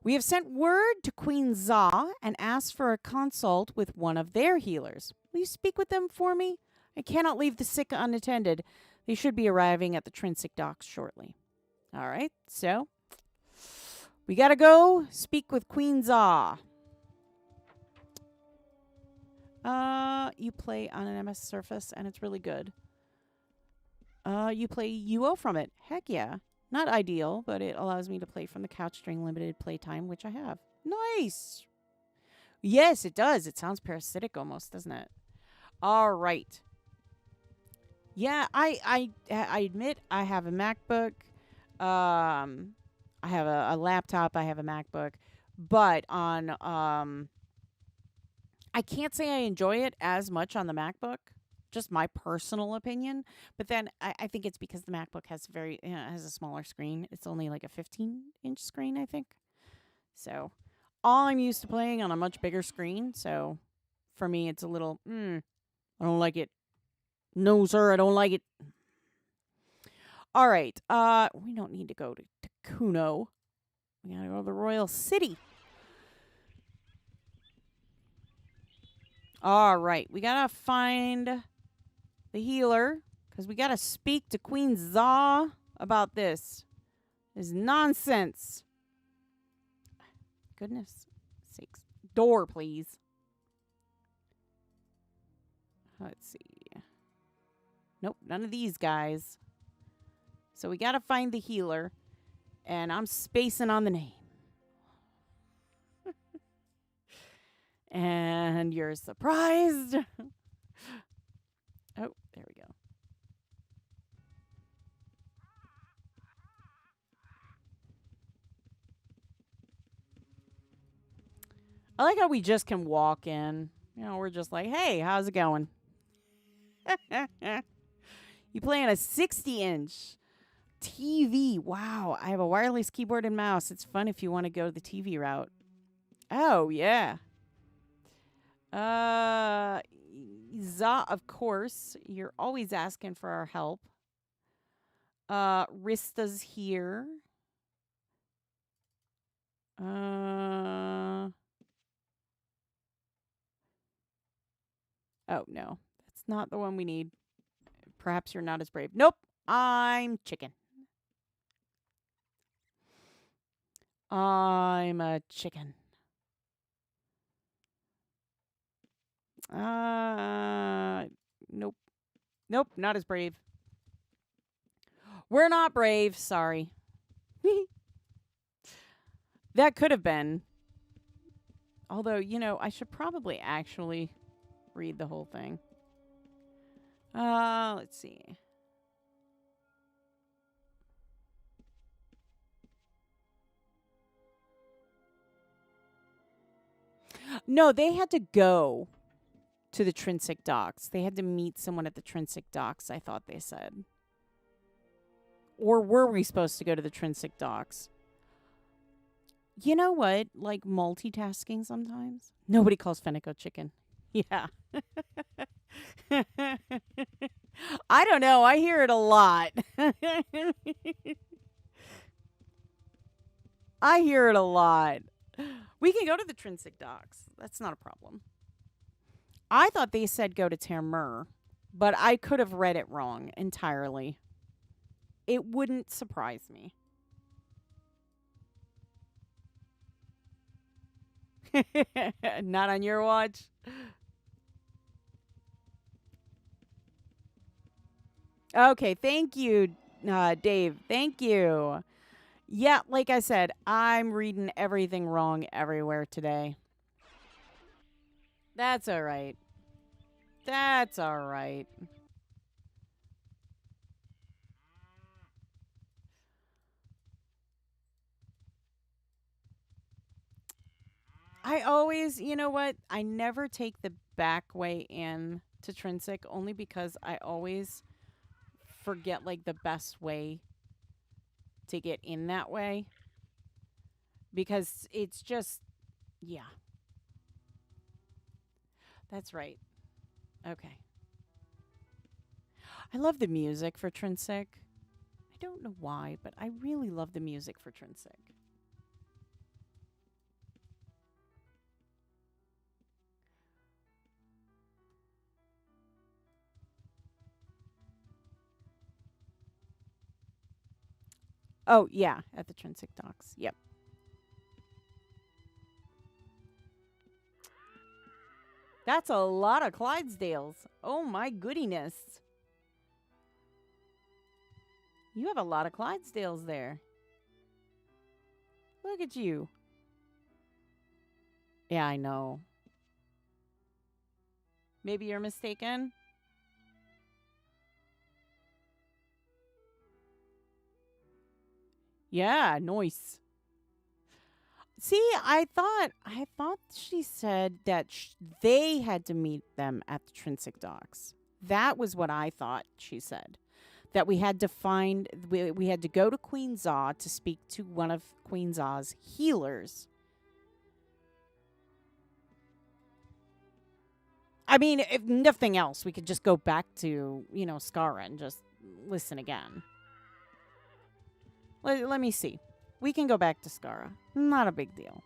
We have sent word to Queen Za and asked for a consult with one of their healers. Will you speak with them for me? I cannot leave the sick unattended. They should be arriving at the Trinsic docks shortly. All right, so we gotta go speak with Queen Za. You play on an MS Surface, and it's really good. You play UO from it. Heck yeah. Not ideal, but it allows me to play from the couch during limited playtime, which I have. Nice. Yes, it does. It sounds parasitic almost, doesn't it? All right. Yeah, I admit I have a MacBook. I have a laptop. I have a MacBook, but on I can't say I enjoy it as much on the MacBook. Just my personal opinion, but then I think it's because the MacBook has has a smaller screen. It's only like a 15-inch screen, I think. So I'm used to playing on a much bigger screen. So for me, it's a little. I don't like it. No, sir, I don't like it. All right. We don't need to go to Kuno. We gotta go to the Royal City. All right. We gotta find the healer because we gotta speak to Queen Za about this. This is nonsense. Goodness sakes. Door, please. Let's see. Nope, none of these guys. So we gotta find the healer. And I'm spacing on the name. And you're surprised. Oh, there we go. I like how we just can walk in. You know, we're just like, hey, how's it going? You playing a 60-inch TV. Wow, I have a wireless keyboard and mouse. It's fun if you want to go the TV route. Oh, yeah. Za, of course. You're always asking for our help. Rista's here. Oh, no. That's not the one we need. Perhaps you're not as brave. Nope. I'm chicken. I'm a chicken. Nope. Nope, not as brave. We're not brave. Sorry. That could have been. Although, you know, I should probably actually read the whole thing. Let's see. No, they had to go to the Trinsic docks. They had to meet someone at the Trinsic docks, I thought they said. Or were we supposed to go to the Trinsic docks? You know what? Like multitasking sometimes. Nobody calls Fenneko chicken. Yeah. I don't know. I hear it a lot. I hear it a lot. We can go to the Trinsic docks. That's not a problem. I thought they said go to Termur, but I could have read it wrong entirely. It wouldn't surprise me. Not on your watch. Okay, thank you, Dave. Thank you. Yeah, like I said, I'm reading everything wrong everywhere today. That's all right. That's all right. I always, you know what? I never take the back way in to Trinsic only because I always forget like the best way to get in that way. Because it's just, yeah. That's right. Okay. I love the music for Trinsic. I don't know why, but I really love the music for Trinsic. Oh, yeah, at the Trinsic docks. Yep. That's a lot of Clydesdales. Oh, my goodiness. You have a lot of Clydesdales there. Look at you. Yeah, I know. Maybe you're mistaken. Yeah, nice. See, I thought she said that they had to meet them at the Trinsic docks. That was what I thought she said. That we had to find, we had to go to Queen Zaw to speak to one of Queen Zaw's healers. I mean, if nothing else, we could just go back to, Skara and just listen again. Let me see. We can go back to Skara. Not a big deal.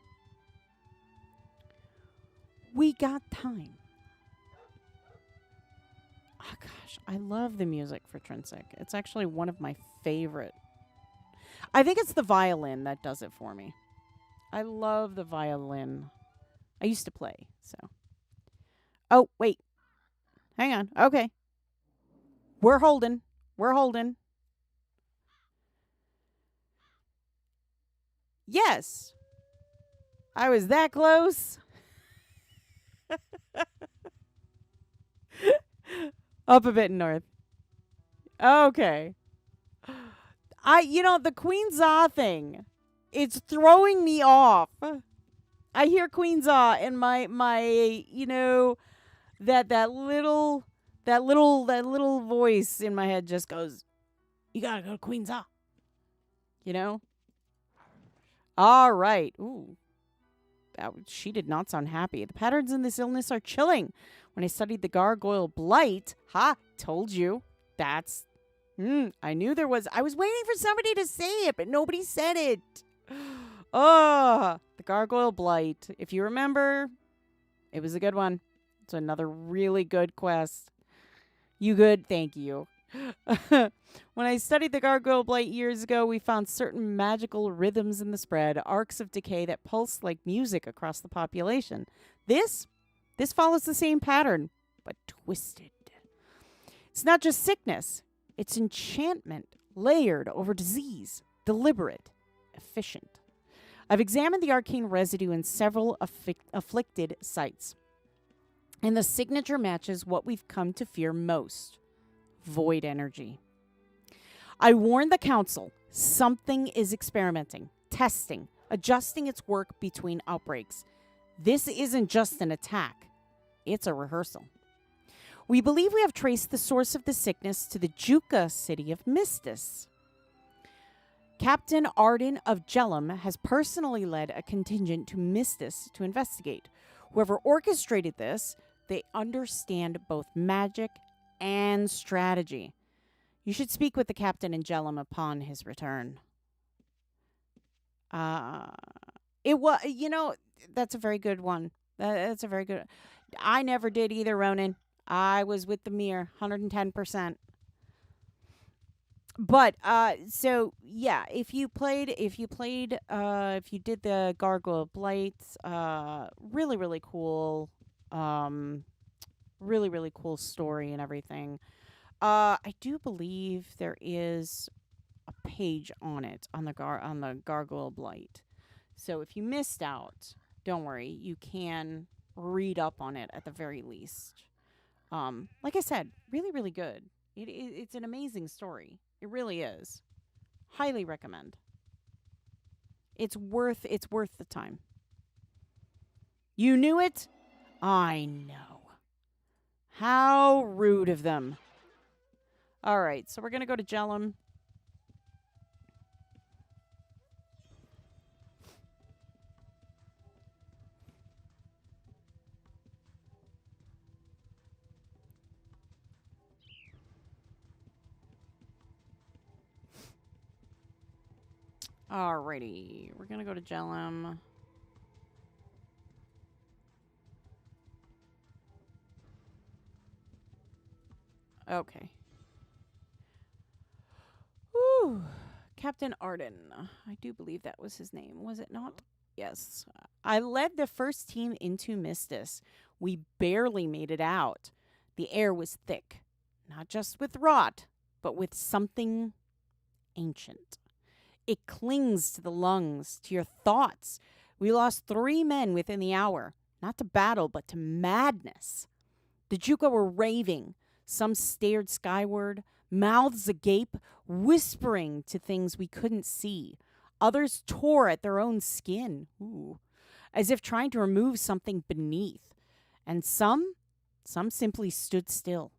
We got time. Oh, gosh. I love the music for Trinsic. It's actually one of my favorite. I think it's the violin that does it for me. I love the violin. I used to play, so. Oh, wait. Hang on. Okay. We're holding. We're holding. Yes. I was that close. Up a bit north. Okay. The Queen Zaw thing, it's throwing me off. I hear Queen Zaw and my that little voice in my head just goes, "You gotta go to Queen Zaw." All right. Ooh. She did not sound happy. The patterns in this illness are chilling. When I studied the gargoyle blight, told you. That's, I knew there was. I was waiting for somebody to say it, but nobody said it. Oh, the gargoyle blight. If you remember, it was a good one. It's another really good quest. You good? Thank you. When I studied the gargoyle blight years ago, we found certain magical rhythms in the spread, arcs of decay that pulse like music across the population. This follows the same pattern, but twisted. It's not just sickness. It's enchantment, layered over disease, deliberate, efficient. I've examined the arcane residue in several afflicted sites, and the signature matches what we've come to fear most. Void energy. I warned the council. Something is experimenting, testing, adjusting its work between outbreaks. This isn't just an attack, it's a rehearsal. We believe we have traced the source of the sickness to the Juka city of Mistis. Captain Arden of Jellum has personally led a contingent to Mistis to investigate. Whoever orchestrated this, they understand both magic and strategy. You should speak with the captain in Jellum upon his return. It was, that's a very good one. That's a very good. I never did either, Ronan. I was with the mirror, 110%. But so yeah, if you did the Gargoyle Blights, really really cool, really really cool story and everything. I do believe there is a page on it on the Gargoyle Blight. So if you missed out, don't worry, you can read up on it at the very least. Like I said, really really good. It's an amazing story. It really is. Highly recommend. It's worth the time. You knew it? I know. How rude of them. All right, so we're going to go to Jellum. Alrighty, we're going to go to Jellum. Okay. Whew. Captain Arden. I do believe that was his name, was it not? Yes. I led the first team into Mistis. We barely made it out. The air was thick, not just with rot, but with something ancient. It clings to the lungs, to your thoughts. We lost 3 men within the hour, not to battle, but to madness. The Juka were raving. Some stared skyward, mouths agape, whispering to things we couldn't see. Others tore at their own skin, as if trying to remove something beneath. And some simply stood still,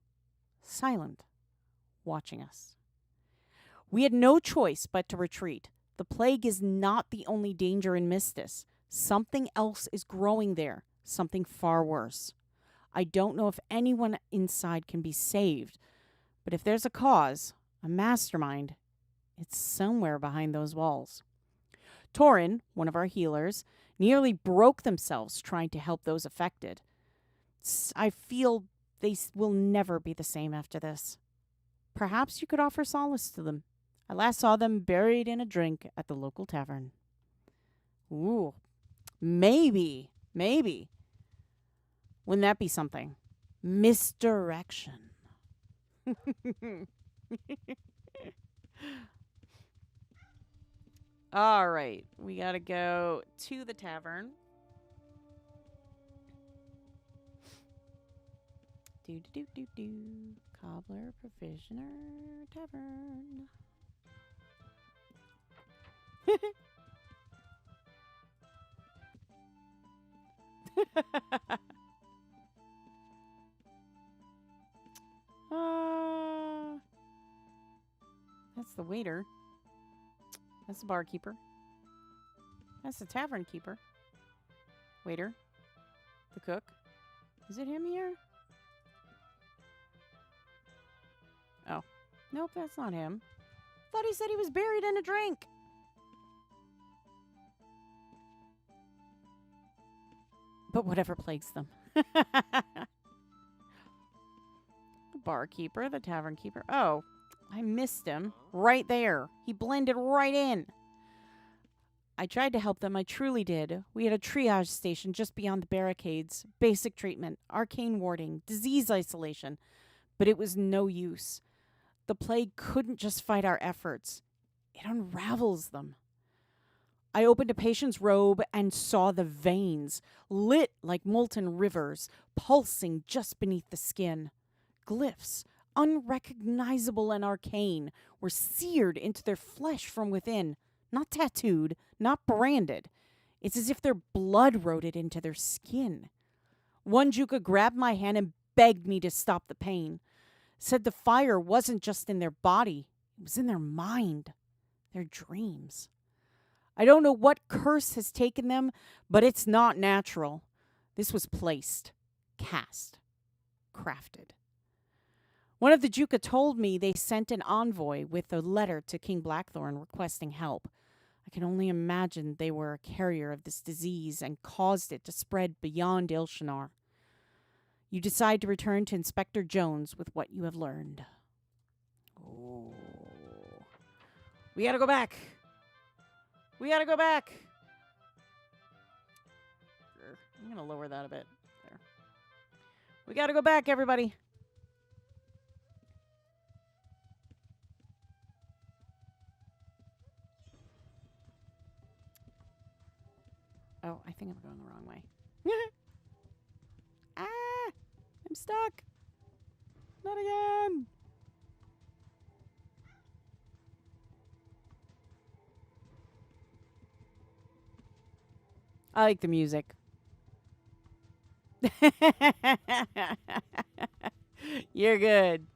silent, watching us. We had no choice but to retreat. The plague is not the only danger in Mistis. Something else is growing there, something far worse. I don't know if anyone inside can be saved, but if there's a cause, a mastermind, it's somewhere behind those walls. Torin, one of our healers, nearly broke themselves trying to help those affected. I feel they will never be the same after this. Perhaps you could offer solace to them. I last saw them buried in a drink at the local tavern. Ooh, maybe. Wouldn't that be something? Misdirection. All right, we gotta go to the tavern. Do. Cobbler, provisioner, tavern. That's the waiter. That's the barkeeper. That's the tavern keeper. Waiter. The cook. Is it him here? Oh. Nope, that's not him. Thought he said he was buried in a drink. But whatever plagues them. The barkeeper, the tavern keeper. Oh, I missed him. Right there. He blended right in. I tried to help them. I truly did. We had a triage station just beyond the barricades. Basic treatment, arcane warding, disease isolation. But it was no use. The plague couldn't just fight our efforts. It unravels them. I opened a patient's robe and saw the veins, lit like molten rivers, pulsing just beneath the skin. Glyphs, unrecognizable and arcane, were seared into their flesh from within, not tattooed, not branded. It's as if their blood wrote it into their skin. One Juka grabbed my hand and begged me to stop the pain. Said the fire wasn't just in their body, it was in their mind, their dreams. I don't know what curse has taken them, but it's not natural. This was placed, cast, crafted. One of the Juka told me they sent an envoy with a letter to King Blackthorn requesting help. I can only imagine they were a carrier of this disease and caused it to spread beyond Ilshanar. You decide to return to Inspector Jones with what you have learned. Oh. We gotta go back. We gotta go back. I'm gonna lower that a bit. There. We gotta go back, everybody. Oh, I think I'm going the wrong way. Ah! I'm stuck. Not again. I like the music. You're good.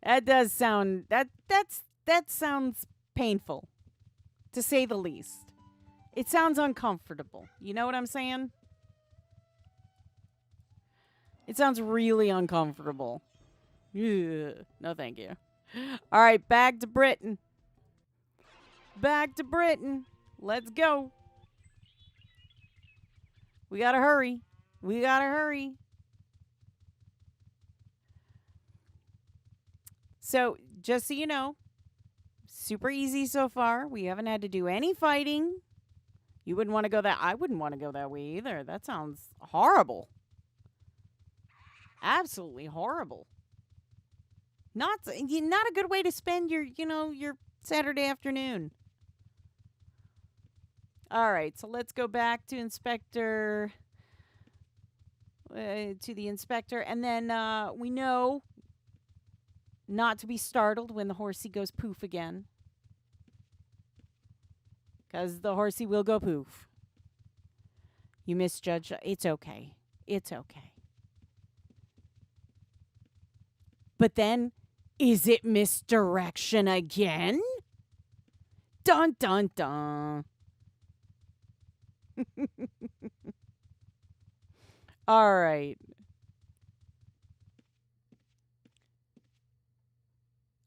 That does sound that sounds painful, to say the least. It sounds uncomfortable. You know what I'm saying? It sounds really uncomfortable. Ugh. No, thank you. All right, back to Britain. Back to Britain. Let's go. We gotta hurry. We gotta hurry. So, just so you know, super easy so far. We haven't had to do any fighting. You wouldn't want to go that. I wouldn't want to go that way either. That sounds horrible. Absolutely horrible. Not a good way to spend your Saturday afternoon. All right, so let's go back to Inspector. To the Inspector, and then we know not to be startled when the horsey goes poof again. Because the horsey will go poof. You misjudged. It's okay. It's okay. But then, is it misdirection again? Dun, dun, dun. All right.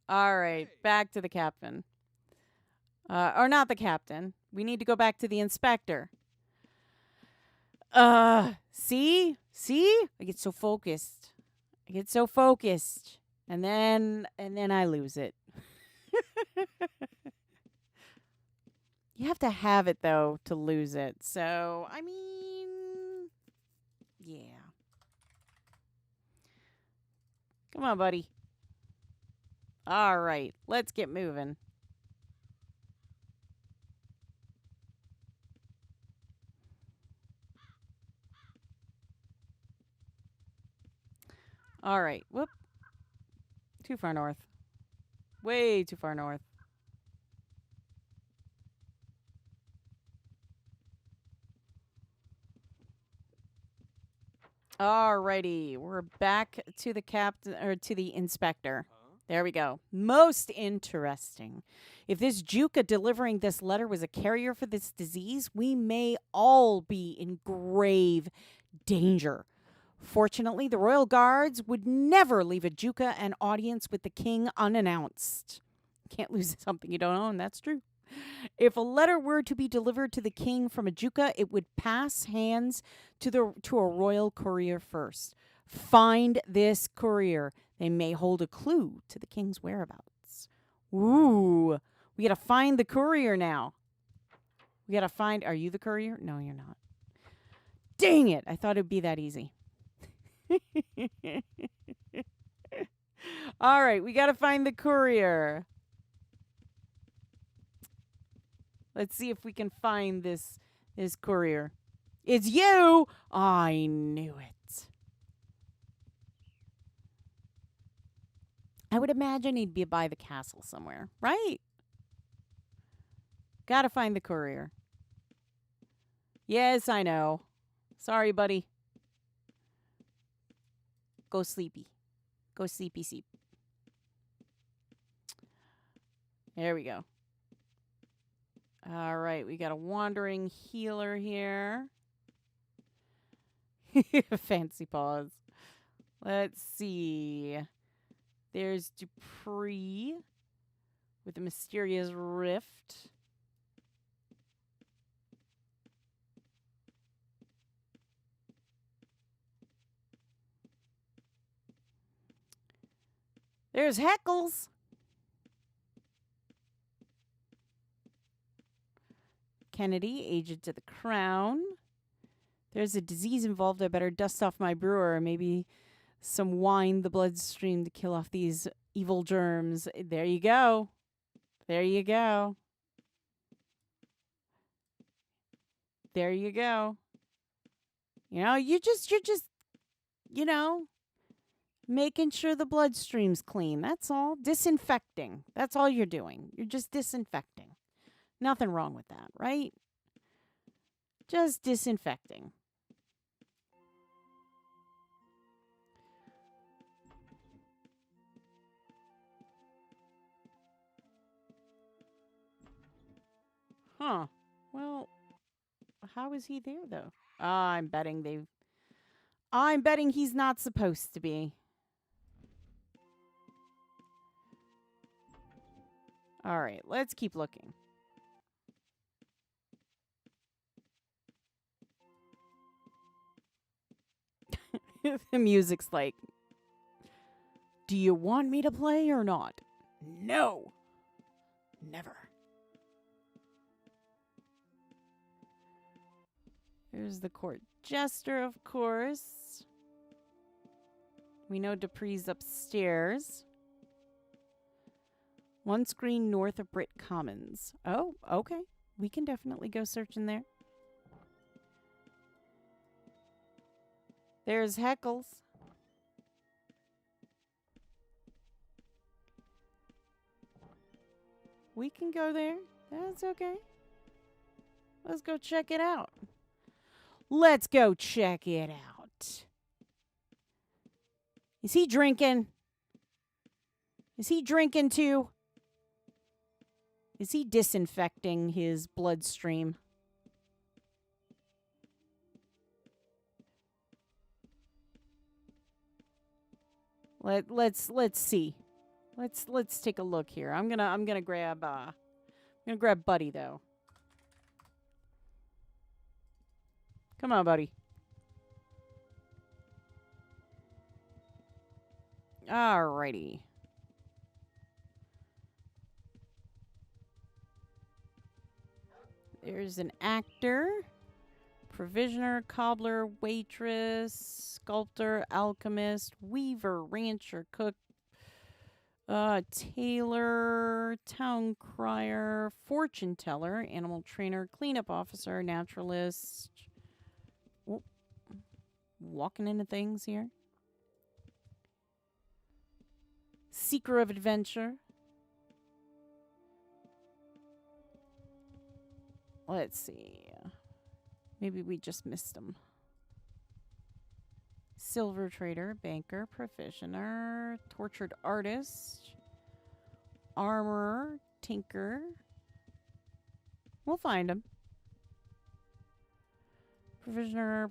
All right. Back to the captain. Or not the captain. We need to go back to the inspector. See? I get so focused. And then I lose it. You have to have it, though, to lose it. So, I mean, yeah. Come on, buddy. All right, let's get moving. All right. Whoop. Too far north. Way too far north. Alrighty, we're back to the captain or to the inspector. There we go. Most interesting. If this Juka delivering this letter was a carrier for this disease, we may all be in grave danger. Fortunately, the royal guards would never leave a Juka an audience with the king unannounced. Can't lose something you don't own, that's true. If a letter were to be delivered to the king from a Juka, it would pass hands to a royal courier first. Find this courier. They may hold a clue to the king's whereabouts. Ooh, we gotta find the courier now. We gotta find. Are you the courier? No, you're not. Dang it! I thought it'd be that easy. All right, we gotta find the courier. Let's see if we can find this courier. It's you! I knew it. I would imagine he'd be by the castle somewhere, right? Gotta find the courier. Yes, I know. Sorry, buddy. Go sleepy. Go sleepy sleep. There we go. All right, we got a wandering healer here. Fancy paws. Let's see. There's Dupree with a mysterious rift. There's Heckles. Kennedy, aged to the crown. There's a disease involved. I better dust off my brewer. Maybe some wine, the bloodstream to kill off these evil germs. There you go. There you go. There you go. You're just, making sure the bloodstream's clean. That's all. Disinfecting. That's all you're doing. You're just disinfecting. Nothing wrong with that, right? Just disinfecting. Huh. Well, how is he there, though? I'm betting he's not supposed to be. All right, let's keep looking. The music's like, do you want me to play or not? No. Never. Here's the court jester, of course. We know Dupree's upstairs. One screen north of Brit Commons. Oh, okay. We can definitely go searching there. There's Heckles. We can go there. That's okay. Let's go check it out. Let's go check it out. Is he drinking? Is he drinking too? Is he disinfecting his bloodstream? Let's see. Let's take a look here. I'm gonna grab Buddy though. Come on, Buddy. Alrighty. There's an actor, provisioner, cobbler, waitress, sculptor, alchemist, weaver, rancher, cook, tailor, town crier, fortune teller, animal trainer, cleanup officer, naturalist. Oh, walking into things here. Seeker of adventure. Let's see. Maybe we just missed him. Silver trader, banker, provisioner, tortured artist, armorer, tinker. We'll find him. Provisioner,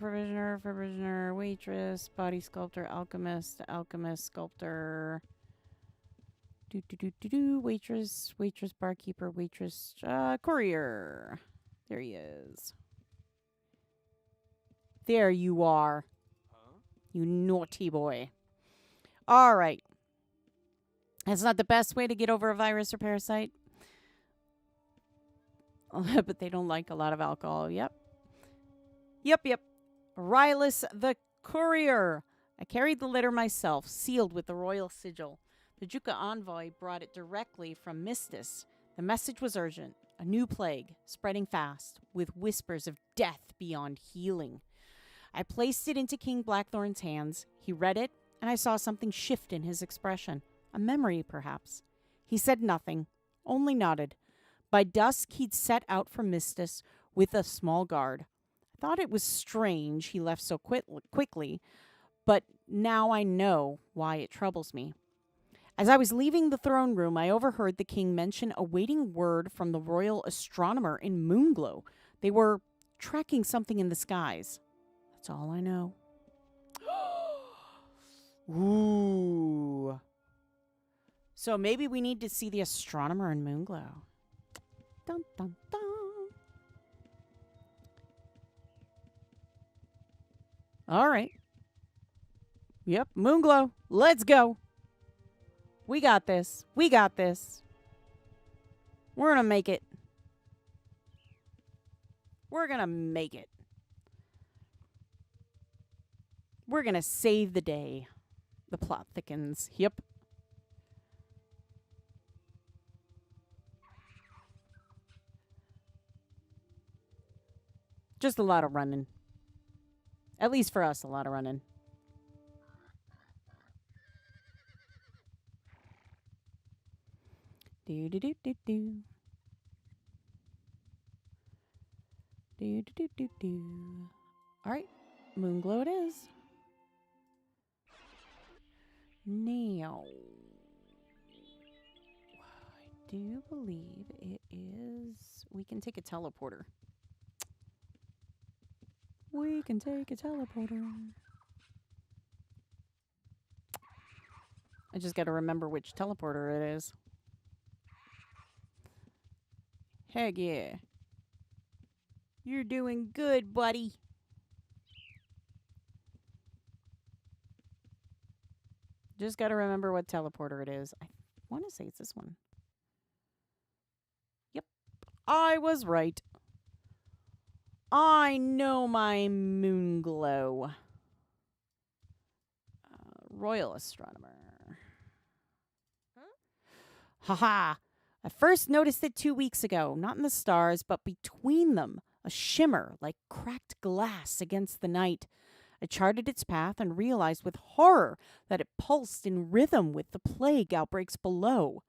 waitress, body sculptor, alchemist, sculptor. Waitress, barkeeper, waitress, courier. There he is. There you are. Huh? You naughty boy. All right. That's not the best way to get over a virus or parasite. But they don't like a lot of alcohol. Yep. Rylus the courier. I carried the letter myself, sealed with the royal sigil. The Juka envoy brought it directly from Mistis. The message was urgent. A new plague, spreading fast, with whispers of death beyond healing. I placed it into King Blackthorn's hands. He read it, and I saw something shift in his expression. A memory, perhaps. He said nothing, only nodded. By dusk, he'd set out for Mistis with a small guard. thought it was strange he left so quickly, but now I know why it troubles me. As I was leaving the throne room, I overheard the king mention awaiting word from the royal astronomer in Moonglow. They were tracking something in the skies. That's all I know. Ooh. So maybe we need to see the astronomer in Moonglow. Dun, dun, dun. All right. Yep, Moonglow. Let's go. We got this. We got this. We're going to make it. We're going to make it. We're going to save the day. The plot thickens. Yep. Just a lot of running. At least for us, a lot of running. Do do do do do. Do do do do do. All right, Moonglow it is. Now, I do believe it is. We can take a teleporter. We can take a teleporter. I just got to remember which teleporter it is. Heck yeah. You're doing good, buddy. Just got to remember what teleporter it is. I want to say it's this one. Yep. I was right. I know my Moonglow. Royal Astronomer. Haha. I first noticed it 2 weeks ago. Not in the stars, but between them. A shimmer like cracked glass against the night. I charted its path and realized with horror that it pulsed in rhythm with the plague outbreaks below.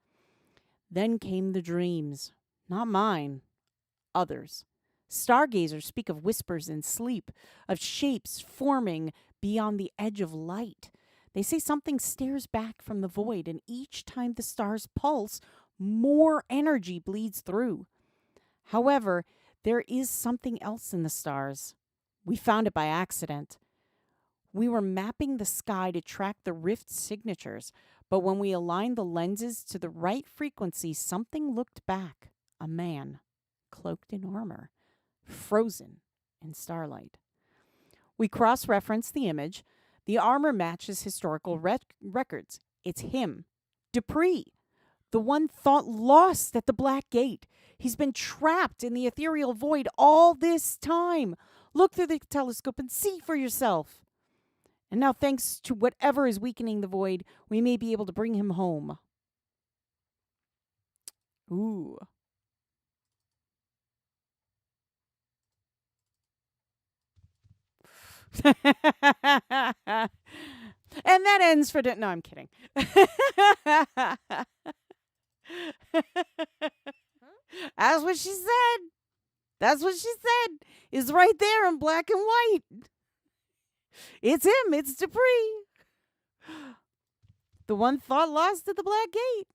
Then came the dreams. Not mine. Others. Stargazers speak of whispers in sleep, of shapes forming beyond the edge of light. They say something stares back from the void, and each time the stars pulse, more energy bleeds through. However, there is something else in the stars. We found it by accident. We were mapping the sky to track the rift signatures, but when we aligned the lenses to the right frequency, something looked back. A man, cloaked in armor, frozen in starlight. We cross-referenced the image. The armor matches historical records. It's him, Dupree, the one thought lost at the Black Gate. He's been trapped in the ethereal void all this time. Look through the telescope and see for yourself. And now, thanks to whatever is weakening the void, we may be able to bring him home. Ooh. And that ends for... No, I'm kidding. That's what she said. That's what she said. It's right there in black and white. It's him. It's Dupree. The one thought lost at the Black Gate.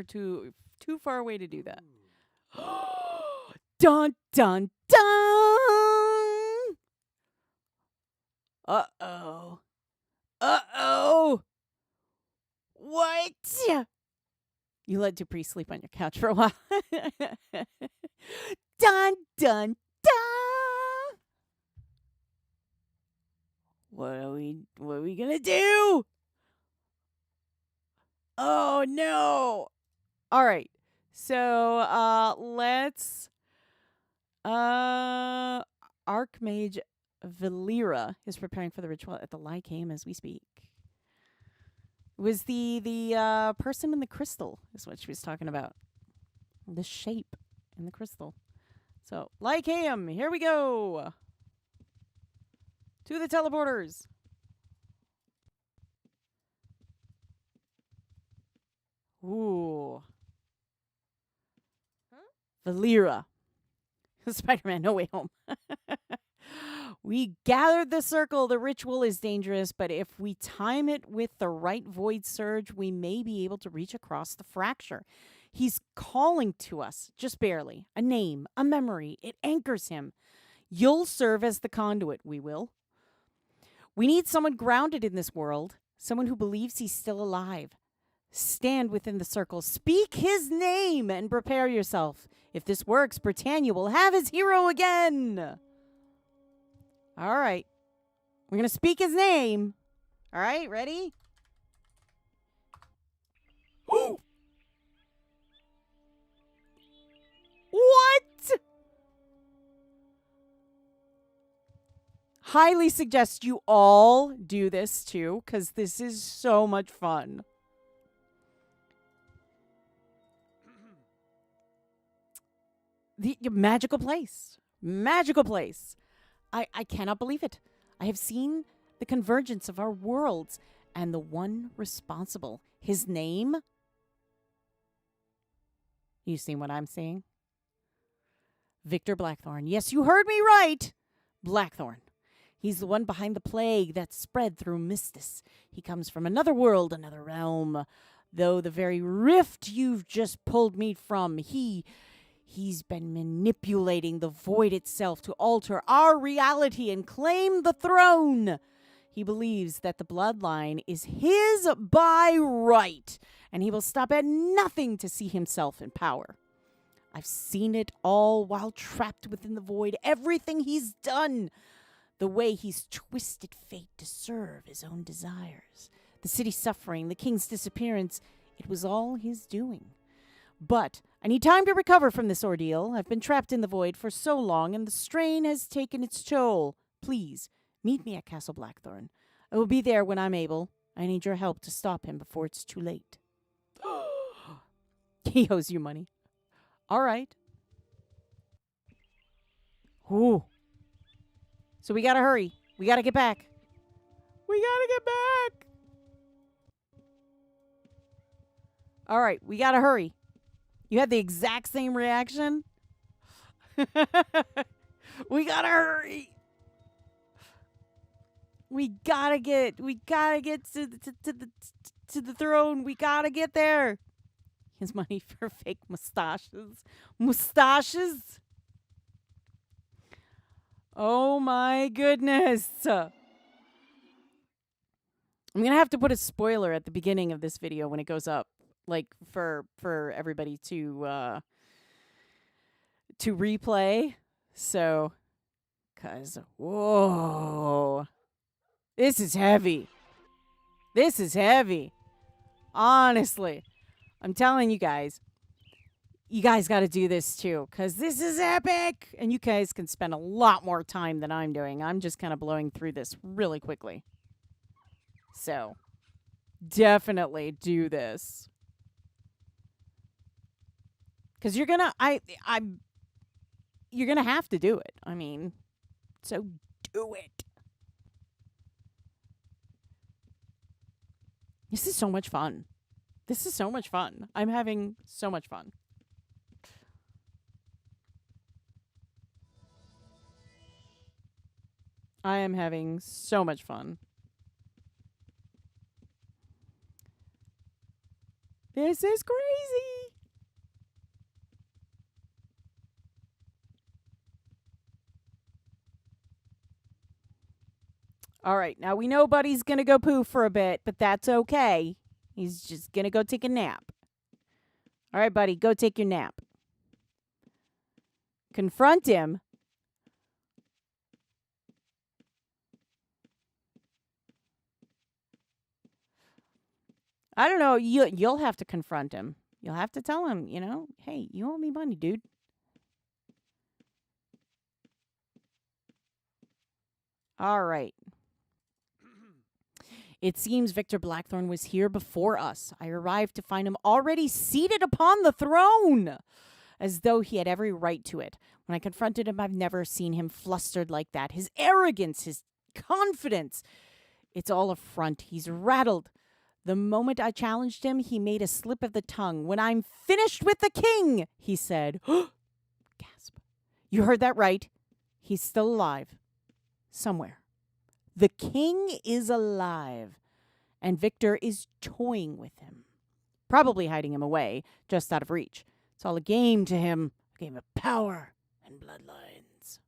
Too far away to do that. Dun, dun, dun! Uh-oh. Uh-oh! What? You let Dupree sleep on your couch for a while. Dun, dun, dun! What are we gonna do? Oh, no! All right. So, let's... Archmage Valera is preparing for the ritual at the Lycaeum as we speak. It was the person in the crystal is what she was talking about. The shape in the crystal. So, Lycaeum, here we go. To the teleporters. Ooh. Valera. Spider-Man, No Way Home. We gathered the circle. The ritual is dangerous, but if we time it with the right void surge, we may be able to reach across the fracture. He's calling to us, just barely. A name, a memory. It anchors him. You'll serve as the conduit, we will. We need someone grounded in this world, someone who believes he's still alive. Stand within the circle, speak his name, and prepare yourself. If this works, Britannia will have his hero again. All right. We're going to speak his name. All right, ready? What? Highly suggest you all do this too, because this is so much fun. The magical place. Magical place. I cannot believe it. I have seen the convergence of our worlds and the one responsible. His name? You seen what I'm seeing? Victor Blackthorn. Yes, you heard me right. Blackthorn. He's the one behind the plague that spread through Mystis. He comes from another world, another realm. Though the very rift you've just pulled me from, He's been manipulating the void itself to alter our reality and claim the throne. He believes that the bloodline is his by right, and he will stop at nothing to see himself in power. I've seen it all while trapped within the void, everything he's done, the way he's twisted fate to serve his own desires. The city suffering, the king's disappearance, it was all his doing. But I need time to recover from this ordeal. I've been trapped in the void for so long, and the strain has taken its toll. Please, meet me at Castle Blackthorn. I will be there when I'm able. I need your help to stop him before it's too late. He owes you money. All right. Ooh. So we gotta hurry. We gotta get back. We gotta get back. All right, we gotta hurry. You had the exact same reaction? We gotta hurry. We gotta get to the throne. We gotta get there. His money for fake mustaches. Mustaches? Oh my goodness. I'm gonna have to put a spoiler at the beginning of this video when it goes up. Like for everybody to replay. So, cause whoa, this is heavy. This is heavy. Honestly, I'm telling you guys got to do this too, cause this is epic, and you guys can spend a lot more time than I'm doing. I'm just kind of blowing through this really quickly. So, definitely do this. Because you're gonna have to do it. I mean, so do it. This is so much fun. This is so much fun. I'm having so much fun. I am having so much fun. This is crazy. All right, now we know Buddy's going to go poo for a bit, but that's okay. He's just going to go take a nap. All right, Buddy, go take your nap. Confront him. I don't know. You'll have to confront him. You'll have to tell him, hey, you owe me money, dude. All right. It seems Victor Blackthorn was here before us. I arrived to find him already seated upon the throne, as though he had every right to it. When I confronted him, I've never seen him flustered like that. His arrogance, his confidence, it's all a front. He's rattled. The moment I challenged him, he made a slip of the tongue. When I'm finished with the king, he said. You heard that right. He's still alive. Somewhere. The king is alive. And Victor is toying with him. Probably hiding him away, just out of reach. It's all a game to him. A game of power and bloodlines.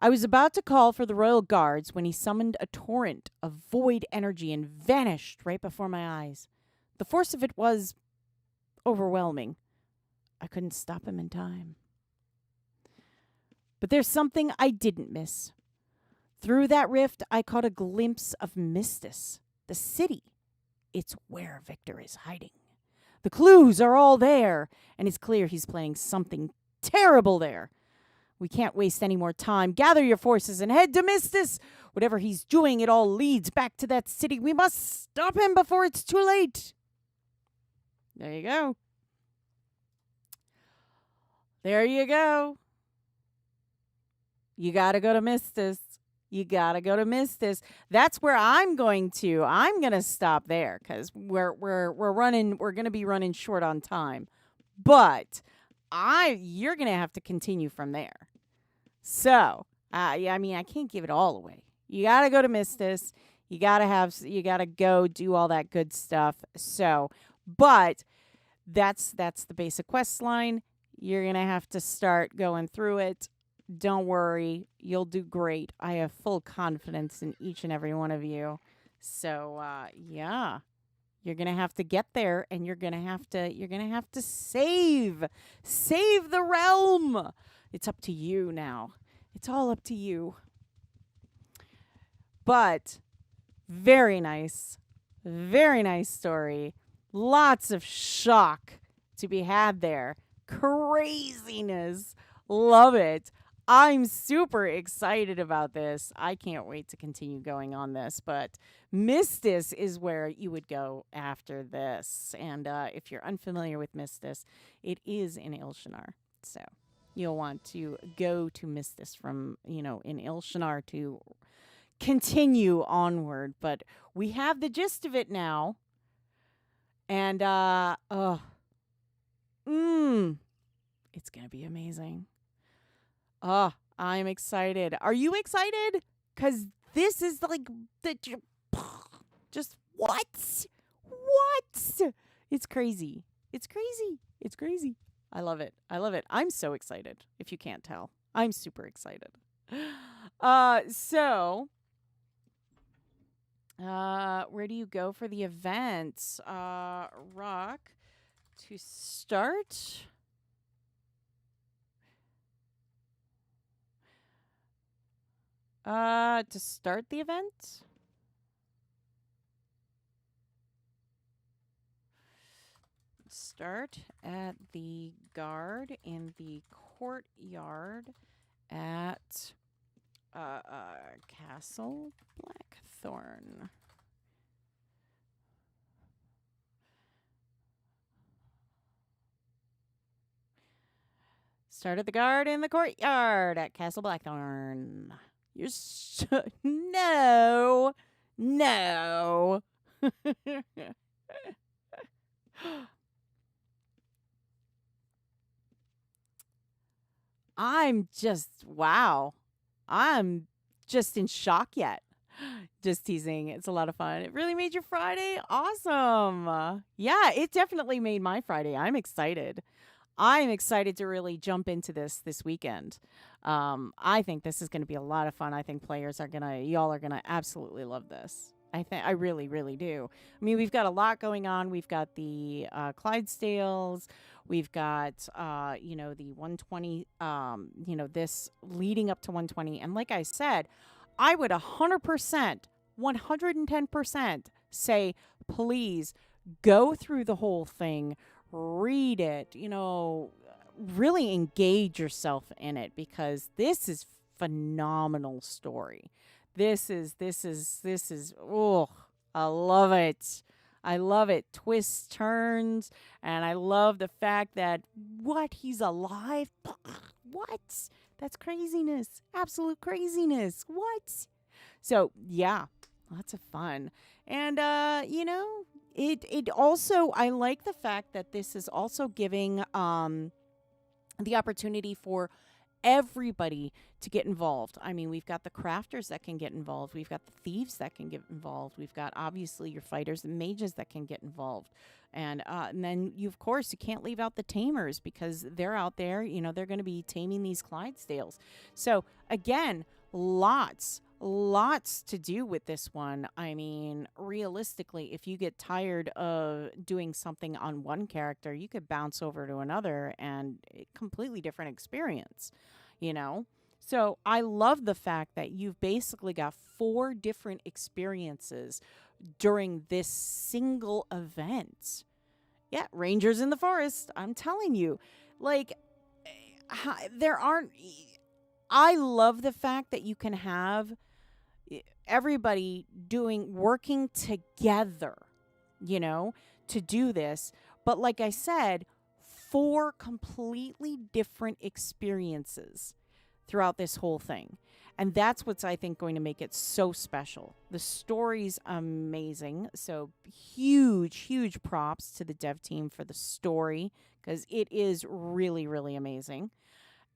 I was about to call for the royal guards when he summoned a torrent of void energy and vanished right before my eyes. The force of it was overwhelming. I couldn't stop him in time. But there's something I didn't miss. Through that rift, I caught a glimpse of Mistis, the city. It's where Victor is hiding. The clues are all there, and it's clear he's playing something terrible there. We can't waste any more time. Gather your forces and head to Mistis. Whatever he's doing, it all leads back to that city. We must stop him before it's too late. There you go. There you go. You got to go to Mistis. You got to go to Mistis. That's where I'm going to. I'm going to stop there because we're going to be running short on time. But you're going to have to continue from there. So, yeah, I mean, I can't give it all away. You got to go to Mistis. You got to go do all that good stuff. So, but that's the basic quest line. You're going to have to start going through it. Don't worry. You'll do great. I have full confidence in each and every one of you. So, yeah. You're going to have to get there, and you're going to have to save the realm. It's up to you now. It's all up to you. But very nice story. Lots of shock to be had there. Craziness. Love it. I'm super excited about this. I can't wait to continue going on this, but Mistis is where you would go after this. And if you're unfamiliar with Mistis, it is in Ilshanar. So you'll want to go to Mistis from, in Ilshanar to continue onward. But we have the gist of it now. And, it's going to be amazing. Oh, I'm excited. Are you excited? Because this is like just what? It's crazy. It's crazy. I love it. I'm so excited. If you can't tell, I'm super excited. So, where do you go for the event? Rock to start. To start the event? Start at the guard in the courtyard at Castle Blackthorn. Start at the guard in the courtyard at Castle Blackthorn. You're no. I'm just in shock yet. Just teasing. It's a lot of fun. It really made your Friday awesome. Yeah, it definitely made my Friday. I'm excited to really jump into this weekend. I think this is going to be a lot of fun. I think y'all are gonna absolutely love this. I really, really do. I mean, we've got a lot going on. We've got the Clydesdales. We've got, the 120, this leading up to 120. And like I said, I would 110% say, please go through the whole thing, read it, really engage yourself in it, because this is phenomenal story. This is I love it. Twists, turns, and I love the fact that he's alive. What? That's craziness. Absolute craziness. What? So, yeah, lots of fun. And it also, I like the fact that this is also giving the opportunity for everybody to get involved. I mean, we've got the crafters that can get involved. We've got the thieves that can get involved. We've got obviously your fighters and mages that can get involved. And then you, of course, you can't leave out the tamers because they're out there. You know, they're going to be taming these Clydesdales. So again, lots to do with this one. I mean, realistically, if you get tired of doing something on one character, you could bounce over to another and completely different experience, you know? So I love the fact that you've basically got 4 different experiences during this single event. Yeah, Rangers in the Forest. I'm telling you. Like, there aren't. I love the fact that you can have everybody working together, you know, to do this. But like I said, 4 completely different experiences throughout this whole thing. And that's what's, I think, going to make it so special. The story's amazing. So huge props to the dev team for the story, because it is really, really amazing.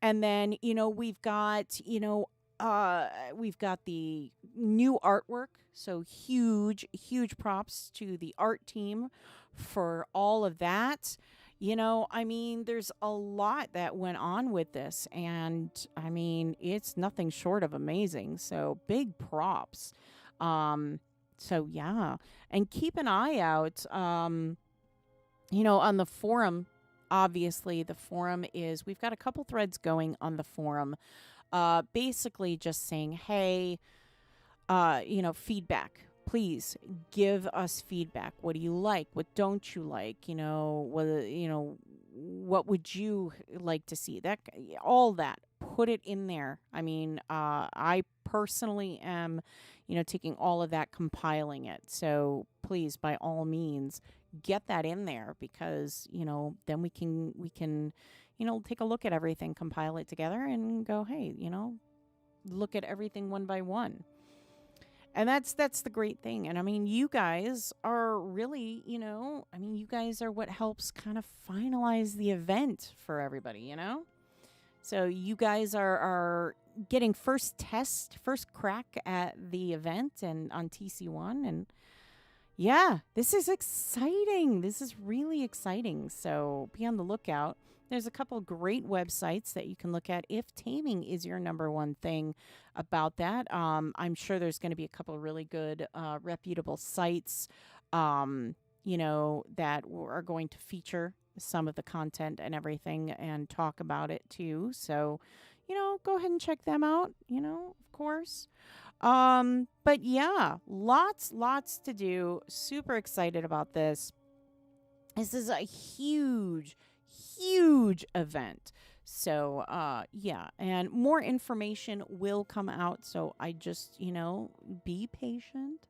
And then, you know, we've got the new artwork. So huge props to the art team for all of that. You know, I mean, there's a lot that went on with this, and I mean, it's nothing short of amazing. So big props. So yeah, and keep an eye out. You know, on the forum. Obviously, the forum we've got a couple threads going on the forum, basically just saying, hey, you know, feedback. Please give us feedback. What do you like? What don't you like? You know, what would you like to see? All that. Put it in there. I mean, I personally am, you know, taking all of that, compiling it. So please, by all means, get that in there, because, you know, then we can, you know, take a look at everything, compile it together, and go, hey, you know, look at everything one by one. And that's the great thing. And I mean, you guys are really, you know, I mean, you guys are what helps kind of finalize the event for everybody, you know? So you guys are getting first crack at the event and on TC1. And yeah, this is exciting. This is really exciting. So be on the lookout. There's a couple great websites that you can look at if taming is your number one thing about that. I'm sure there's going to be a couple really good, reputable sites, you know, that are going to feature some of the content and everything and talk about it too. So, you know, go ahead and check them out, you know, of course. But yeah, lots to do. Super excited about this. This is a huge event. So, yeah, and more information will come out. So I just, you know, be patient.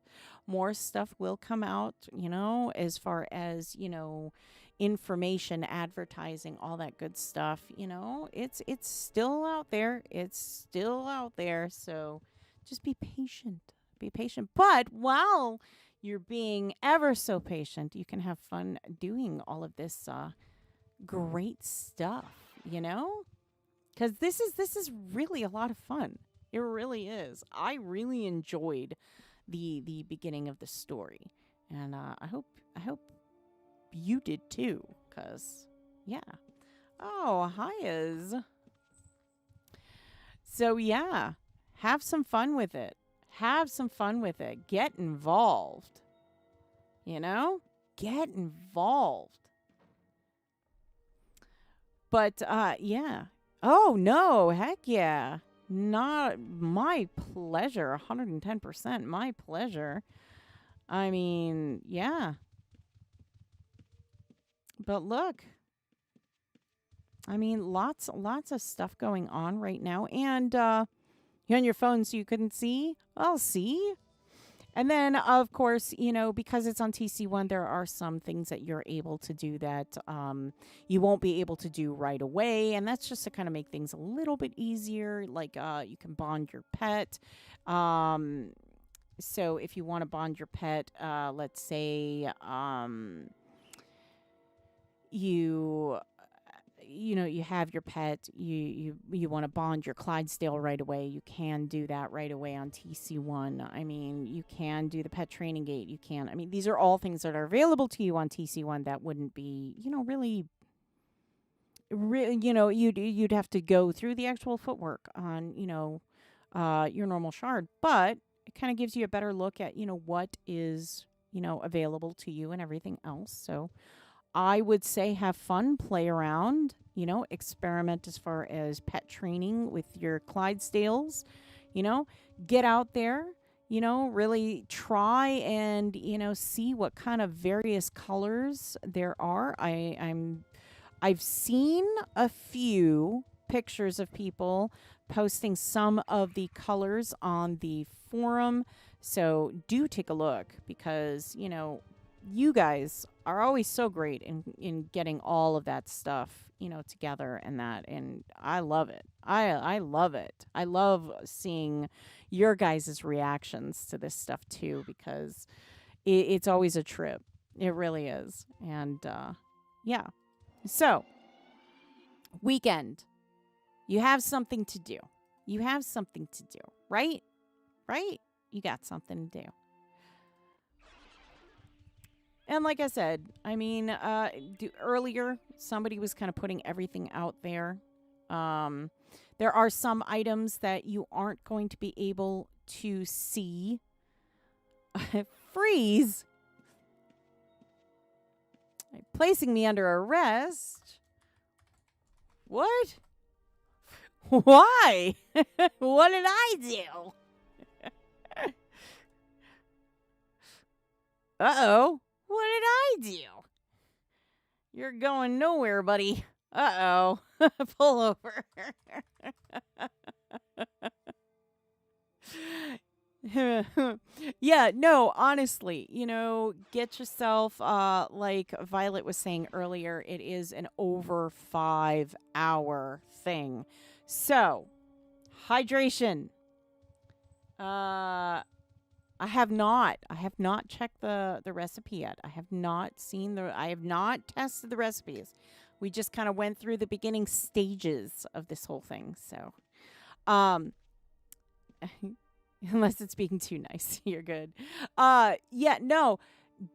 More stuff will come out, you know, as far as, you know, information, advertising, all that good stuff. You know, it's still out there. It's still out there. So just be patient. Be patient. But while you're being ever so patient, you can have fun doing all of this great stuff, you know? Because this is really a lot of fun. It really is. I really enjoyed the beginning of the story. And I hope you did too. Because, yeah. Oh, highs. So, yeah. Have some fun with it. Have some fun with it. Get involved. You know? Get involved. But, yeah. Oh, no. Heck yeah. Not my pleasure. 110% my pleasure. I mean, yeah. But look. I mean, lots of stuff going on right now. And, you're on your phone so you couldn't see? I'll see. And then, of course, you know, because it's on TC1, there are some things that you're able to do that you won't be able to do right away. And that's just to kind of make things a little bit easier. Like you can bond your pet. So if you want to bond your pet, let's say you you have your pet, you want to bond your Clydesdale right away, you can do that right away on TC1. I mean, you can do the pet training gate. You can. I mean, these are all things that are available to you on TC1 that wouldn't be, really, you'd have to go through the actual footwork on, your normal shard, but it kind of gives you a better look at, what is, available to you and everything else. So I would say have fun, play around, experiment as far as pet training with your Clydesdales, get out there, really try and, see what kind of various colors there are. I've seen a few pictures of people posting some of the colors on the forum. So do take a look because, you guys are always so great in getting all of that stuff, together and I love it. I love it. I love seeing your guys' reactions to this stuff too because it's always a trip. It really is. And yeah. So, weekend. You have something to do. You have something to do, right? Right? You got something to do. And like I said, I mean, earlier, somebody was kind of putting everything out there. There are some items that you aren't going to be able to see. Freeze! Placing me under arrest? What? Why? What did I do? Uh-oh. What did I do? You're going nowhere, buddy. Uh-oh. Pull over. Yeah, no, honestly, get yourself, like Violet was saying earlier, it is an over 5-hour thing. So, hydration. I have not checked the recipe yet. I have not tested the recipes. We just kind of went through the beginning stages of this whole thing. So, unless it's being too nice, you're good. Yeah, no,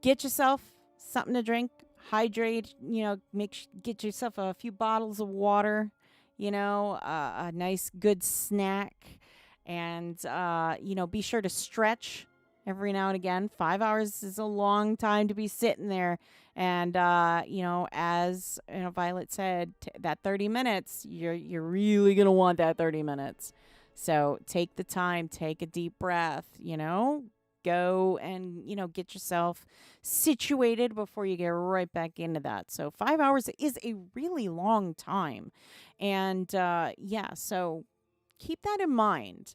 get yourself something to drink, hydrate, get yourself a few bottles of water, a nice good snack, and, be sure to stretch every now and again. 5 hours is a long time to be sitting there. And, as Violet said, that 30 minutes, you're really going to want that 30 minutes. So take the time, take a deep breath, go and, get yourself situated before you get right back into that. So 5 hours is a really long time. And, yeah, so keep that in mind,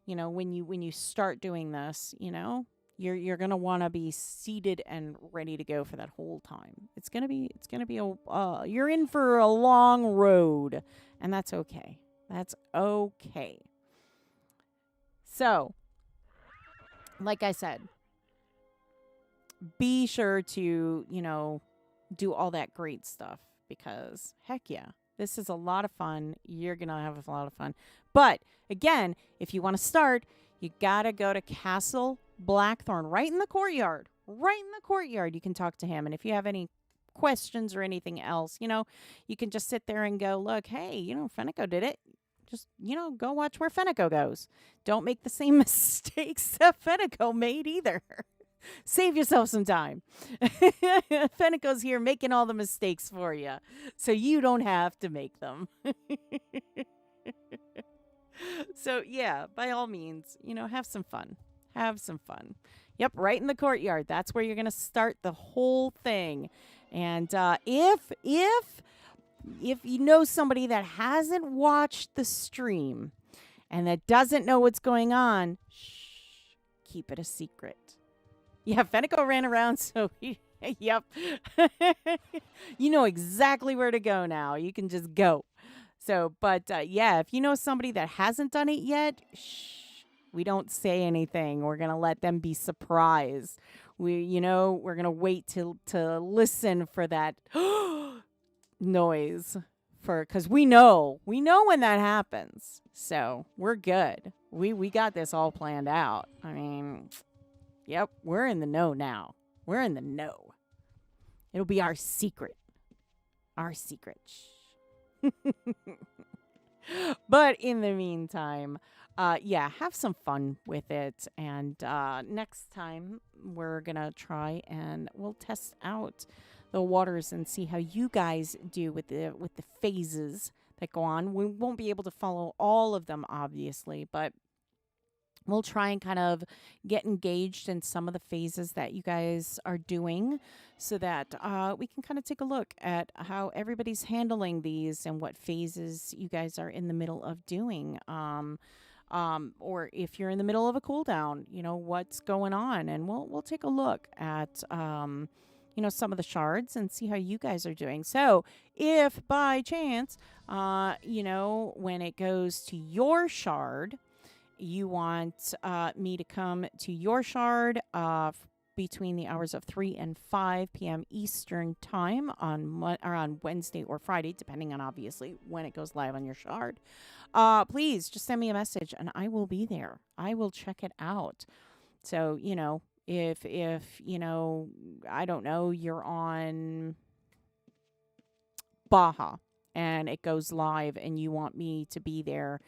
when you start doing this, you're going to want to be seated and ready to go for that whole time. It's going to be you're in for a long road, and that's okay. That's okay. So, like I said, be sure to, do all that great stuff because, heck yeah, this is a lot of fun. You're going to have a lot of fun. But, again, if you want to start, you got to go to Castle Blackthorn right in the courtyard. Right in the courtyard. You can talk to him. And if you have any questions or anything else, you can just sit there and go, look, hey, Fenneko did it. Just, go watch where Fenneko goes. Don't make the same mistakes that Fenneko made either. Save yourself some time. Fenneko's here making all the mistakes for you, so you don't have to make them. So, yeah, by all means, have some fun. Have some fun. Yep, right in the courtyard. That's where you're going to start the whole thing. And if you know somebody that hasn't watched the stream and that doesn't know what's going on, keep it a secret. Yeah, Fenneko ran around, so yep. You know exactly where to go now. You can just go. So, but yeah, if you know somebody that hasn't done it yet, we don't say anything. We're going to let them be surprised. We're going to wait to listen for that noise because we know when that happens. So we're good. We got this all planned out. I mean, yep, we're in the know now. We're in the know. It'll be our secret. Our secret. But in the meantime, yeah, have some fun with it. And next time we're going to try and we'll test out the waters and see how you guys do with the phases that go on. We won't be able to follow all of them, obviously, but we'll try and kind of get engaged in some of the phases that you guys are doing so that we can kind of take a look at how everybody's handling these and what phases you guys are in the middle of doing. Or if you're in the middle of a cooldown, what's going on. And we'll take a look at, some of the shards and see how you guys are doing. So if by chance, when it goes to your shard, you want me to come to your shard between the hours of 3 and 5 p.m. Eastern time on Wednesday or Friday, depending on obviously when it goes live on your shard, please just send me a message and I will be there. I will check it out. So, if I don't know, you're on Baja and it goes live and you want me to be there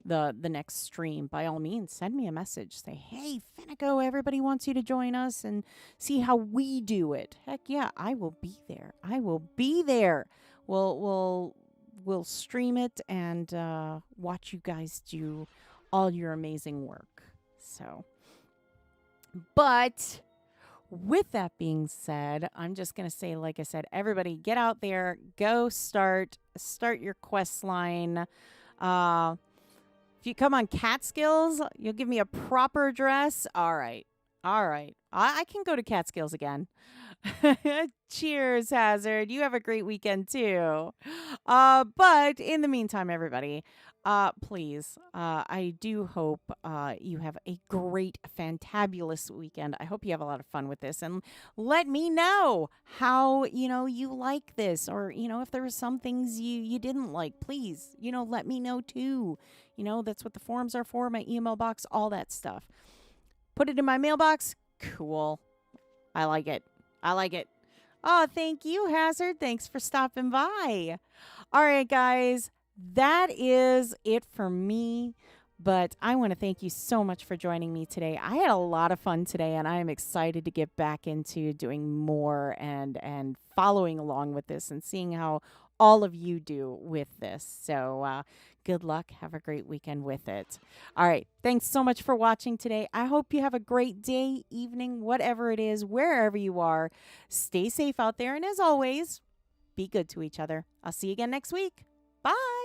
the next stream, by all means, send me a message. Say, hey, Fenneko, everybody wants you to join us and see how we do it. Heck yeah, I will be there. I will be there. We'll stream it and watch you guys do all your amazing work. So, but with that being said, I'm just going to say, like I said, everybody get out there, go start your quest line. If you come on Catskills, you'll give me a proper address. All right. I can go to Catskills again. Cheers, Hazard. You have a great weekend too. But in the meantime, everybody, please, I do hope you have a great, fantabulous weekend. I hope you have a lot of fun with this, and let me know how you like this, or if there were some things you didn't like. Please, let me know too. That's what the forums are for. My email box, all that stuff. Put it in my mailbox. Cool. I like it. Oh, thank you, Hazard. Thanks for stopping by. All right, guys. That is it for me. But I want to thank you so much for joining me today. I had a lot of fun today, and I am excited to get back into doing more and following along with this and seeing how all of you do with this. So good luck. Have a great weekend with it. All right. Thanks so much for watching today. I hope you have a great day, evening, whatever it is, wherever you are. Stay safe out there. And as always, be good to each other. I'll see you again next week. Bye.